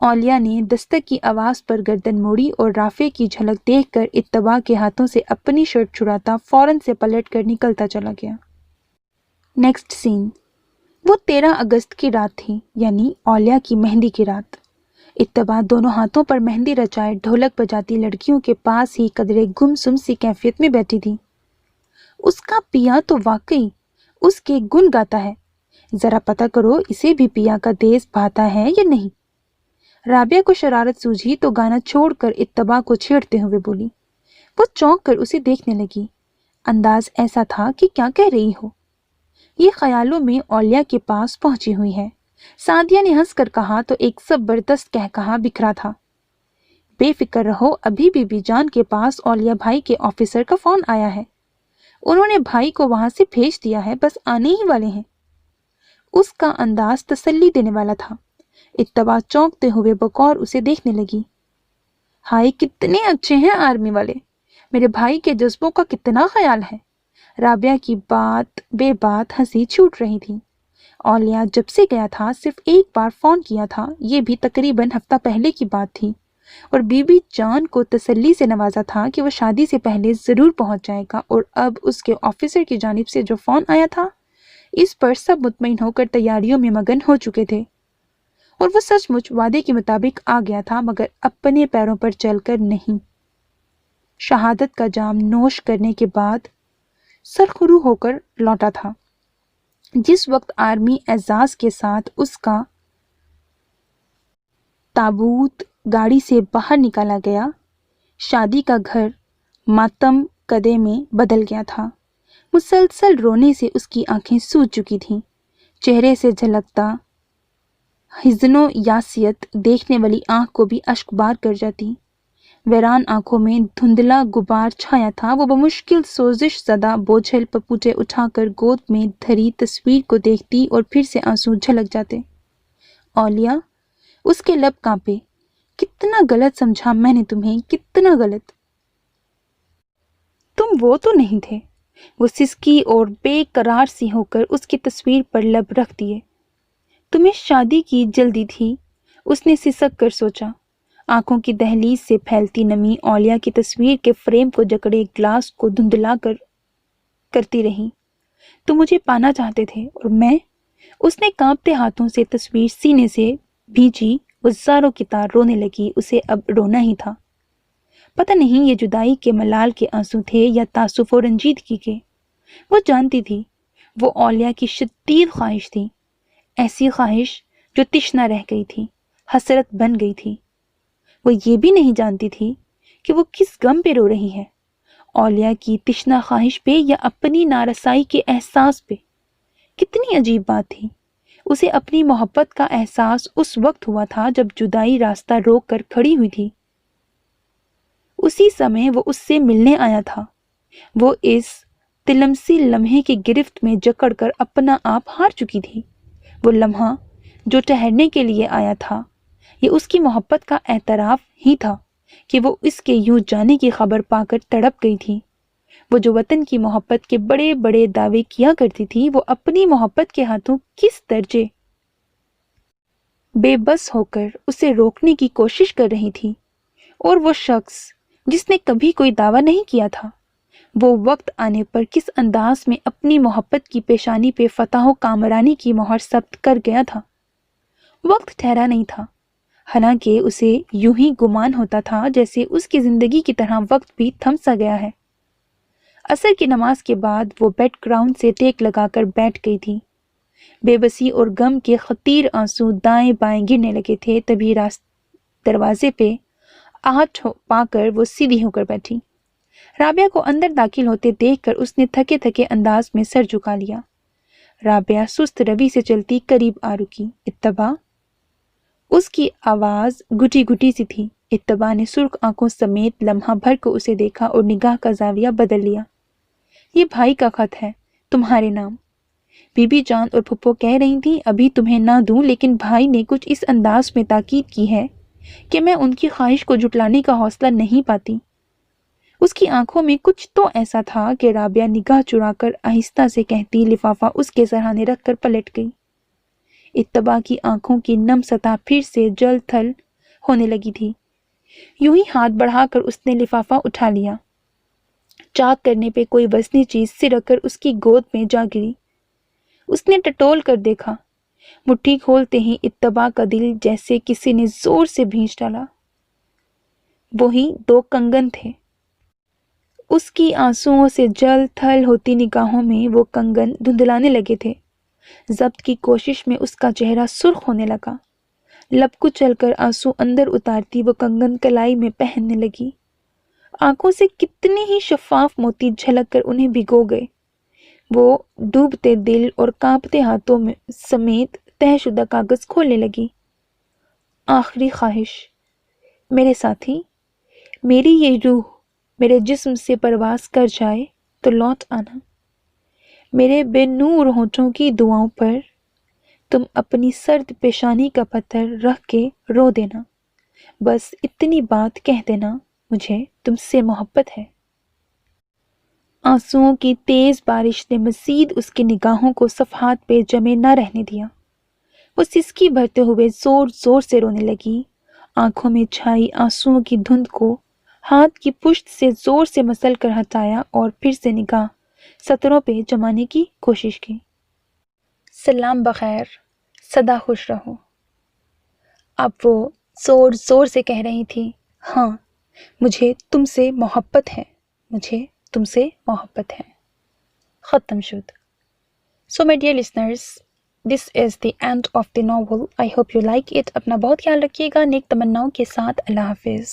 S1: اولیاء نے دستک کی آواز پر گردن موڑی اور رافع کی جھلک دیکھ کر اتباع کے ہاتھوں سے اپنی شرٹ چھڑاتا فوراً سے پلٹ کر نکلتا چلا گیا۔ نیکسٹ سین، وہ 13 اگست کی رات تھی، یعنی اولیاء کی مہندی کی رات۔ اتباع دونوں ہاتھوں پر مہندی رچائے ڈھولک بجاتی لڑکیوں کے پاس ہی قدرے گمسم سی کیفیت میں بیٹھی تھی۔ اس کا پیا تو واقعی اس کے گن گاتا ہے، ذرا پتہ کرو اسے بھی پیا کا دیس بھاتا ہے یا نہیں۔ رابعہ کو شرارت سوجھی تو گانا چھوڑ کر اتباع کو چھیڑتے ہوئے بولی۔ وہ چونک کر اسے دیکھنے لگی، انداز ایسا تھا کہ کیا کہہ رہی ہو۔ یہ خیالوں میں اولیاء کے پاس پہنچی ہوئی ہے۔ سعدیہ نے ہنس کر کہا تو ایک زبردست قہقہا بکھرا تھا۔ بے فکر رہو، ابھی بی بی جان کے پاس اولیاء بھائی کے آفیسر کا فون آیا ہے، انہوں نے بھائی کو وہاں سے بھیج دیا ہے، بس آنے ہی والے ہیں۔ اس کا انداز تسلی دینے والا تھا۔ اتباع چونکتے ہوئے بقور اسے دیکھنے لگی۔ ہائے کتنے اچھے ہیں آرمی والے، میرے بھائی کے جذبوں کا کتنا خیال ہے۔ رابعہ کی بات بے بات ہنسی چھوٹ رہی تھی۔ اولیاء جب سے گیا تھا صرف ایک بار فون کیا تھا، یہ بھی تقریباً ہفتہ پہلے کی بات تھی، اور بی بی جان کو تسلی سے نوازا تھا کہ وہ شادی سے پہلے ضرور پہنچ جائے گا، اور اب اس کے آفیسر کی جانب سے جو فون آیا تھا اس پر سب مطمئن ہو کر تیاریوں میں مگن ہو چکے تھے، اور وہ سچ مچ وعدے کے مطابق آ گیا تھا، مگر اپنے پیروں پر چل کر نہیں۔ شہادت کا جام نوش کرنے کے بعد سرخرو ہو کر لوٹا تھا۔ جس وقت آرمی اعزاز کے ساتھ اس کا تابوت گاڑی سے باہر نکالا گیا، شادی کا گھر ماتم کدے میں بدل گیا تھا۔ مسلسل رونے سے اس کی آنکھیں سوج چکی تھیں، چہرے سے جھلکتا حزن و یاسیت دیکھنے والی آنکھ کو بھی اشک بار کر جاتی۔ ویران آنکھوں میں دھندلا غبار چھایا تھا۔ وہ بمشکل سوزش زدہ بوجھل پپوٹے اٹھا کر گود میں دھری تصویر کو دیکھتی اور پھر سے آنسو جھلک جاتے۔ اولیاء، اس کے لب کانپے، کتنا غلط سمجھا میں نے تمہیں، کتنا غلط۔ تم وہ تو نہیں تھے۔ وہ سسکی اور بے قرار سی ہو کر اس کی تصویر پر لب رکھ دیے۔ تمہیں شادی کی جلدی تھی، اس نے سسک کر سوچا۔ آنکھوں کی دہلیز سے پھیلتی نمی اولیاء کی تصویر کے فریم کو جکڑے گلاس کو دھندلا کرتی رہی۔ تم مجھے پانا چاہتے تھے اور میں، اس نے کانپتے ہاتھوں سے تصویر سینے سے بھیجی۔ وہ زاروں کی طرح رونے لگی، اسے اب رونا ہی تھا۔ پتہ نہیں یہ جدائی کے ملال کے آنسو تھے یا تاسف و رنجیدگی کے۔ وہ جانتی تھی وہ اولیاء کی شدید خواہش تھی، ایسی خواہش جو تشنا رہ گئی تھی، حسرت بن گئی تھی۔ وہ یہ بھی نہیں جانتی تھی کہ وہ کس غم پہ رو رہی ہے، اولیاء کی تشنا خواہش پہ یا اپنی نارسائی کے احساس پہ۔ کتنی عجیب بات تھی، اسے اپنی محبت کا احساس اس وقت ہوا تھا جب جدائی راستہ روک کر کھڑی ہوئی تھی۔ اسی سمے وہ اس سے ملنے آیا تھا۔ وہ اس تلمسی لمحے کی گرفت میں جکڑ کر اپنا آپ ہار چکی تھی۔ وہ لمحہ جو ٹھہرنے کے لیے آیا تھا، یہ اس کی محبت کا اعتراف ہی تھا کہ وہ اس کے یوں جانے کی خبر پا کر تڑپ گئی تھی۔ وہ جو وطن کی محبت کے بڑے بڑے دعوے کیا کرتی تھی، وہ اپنی محبت کے ہاتھوں کس درجے بے بس ہو کر اسے روکنے کی کوشش کر رہی تھی۔ اور وہ شخص جس نے کبھی کوئی دعویٰ نہیں کیا تھا، وہ وقت آنے پر کس انداز میں اپنی محبت کی پیشانی پہ فتح و کامرانی کی مہر ثبت کر گیا تھا۔ وقت ٹھہرا نہیں تھا، حالانکہ اسے یوں ہی گمان ہوتا تھا جیسے اس کی زندگی کی طرح وقت بھی تھم سا گیا ہے۔ عصر کی نماز کے بعد وہ بیڈ گراؤنڈ سے ٹیک لگا کر بیٹھ گئی تھی۔ بے بسی اور غم کے خطیر آنسو دائیں بائیں گرنے لگے تھے۔ تبھی دروازے پہ آہٹ پا کر وہ سیدھی ہو کر بیٹھی۔ رابعہ کو اندر داخل ہوتے دیکھ کر اس نے تھکے تھکے انداز میں سر جھکا لیا۔ رابعہ سست روی سے چلتی قریب آ رکی۔ اتباع، اس کی آواز گھٹی گھٹی سی تھی۔ اتباع نے سرخ آنکھوں سمیت لمحہ بھر کو اسے دیکھا اور نگاہ کا زاویہ بدل لیا۔ یہ بھائی کا خط ہے، تمہارے نام۔ بی بی جان اور پھپھو کہہ رہی تھیں ابھی تمہیں نہ دوں، لیکن بھائی نے کچھ اس انداز میں تاکید کی ہے کہ میں ان کی خواہش کو جھٹلانے کا حوصلہ نہیں پاتی۔ اس کی آنکھوں میں کچھ تو ایسا تھا کہ رابعہ نگاہ چرا کر آہستہ سے کہتی لفافہ اس کے سرہانے رکھ کر پلٹ گئی۔ اتباع کی آنکھوں کی نم سطح پھر سے جل تھل ہونے لگی تھی۔ یوں ہی ہاتھ بڑھا کر اس نے لفافہ اٹھا لیا۔ چاک کرنے پہ کوئی وزنی چیز سرک کر اس کی گود میں جا گری۔ اس نے ٹٹول کر دیکھا۔ مٹھی کھولتے ہی اتباع کا دل جیسے کسی نے زور سے بھینچ ڈالا۔ وہی 2 کنگن تھے۔ اس کی آنسوؤں سے جل تھل ہوتی نگاہوں میں وہ کنگن دھندلانے لگے تھے۔ ضبط کی کوشش میں اس کا چہرہ سرخ ہونے لگا۔ لب کچل کر آنسو اندر اتارتی وہ کنگن کلائی میں پہننے لگی۔ آنکھوں سے کتنے ہی شفاف موتی جھلک کر انہیں بھگو گئے۔ وہ ڈوبتے دل اور کانپتے ہاتھوں میں سمیت طے شدہ کاغذ کھولنے لگی۔ آخری خواہش، میرے ساتھی، میری یہ روح میرے جسم سے پرواز کر جائے تو لوٹ آنا۔ میرے بے نور ہونٹوں کی دعاؤں پر تم اپنی سرد پیشانی کا پتھر رکھ کے رو دینا۔ بس اتنی بات کہہ دینا، مجھے تم سے محبت ہے۔ آنسوؤں کی تیز بارش نے مزید اس کی نگاہوں کو صفحات پہ جمے نہ رہنے دیا۔ وہ سسکی بھرتے ہوئے زور زور سے رونے لگی۔ آنکھوں میں چھائی آنسوؤں کی دھند کو ہاتھ کی پشت سے زور سے مسل کر ہٹایا اور پھر سے نگاہ سطروں پہ جمانے کی کوشش کی۔ سلام بخیر، سدا خوش رہو۔ اب وہ زور زور سے کہہ رہی تھی، ہاں، مجھے تم سے محبت ہے، مجھے تم سے محبت ہے۔ ختم شد۔ So my dear listeners, this is the end of the novel. I hope you like it. اپنا بہت خیال رکھیے گا۔ نیک تمناؤں کے ساتھ اللہ حافظ۔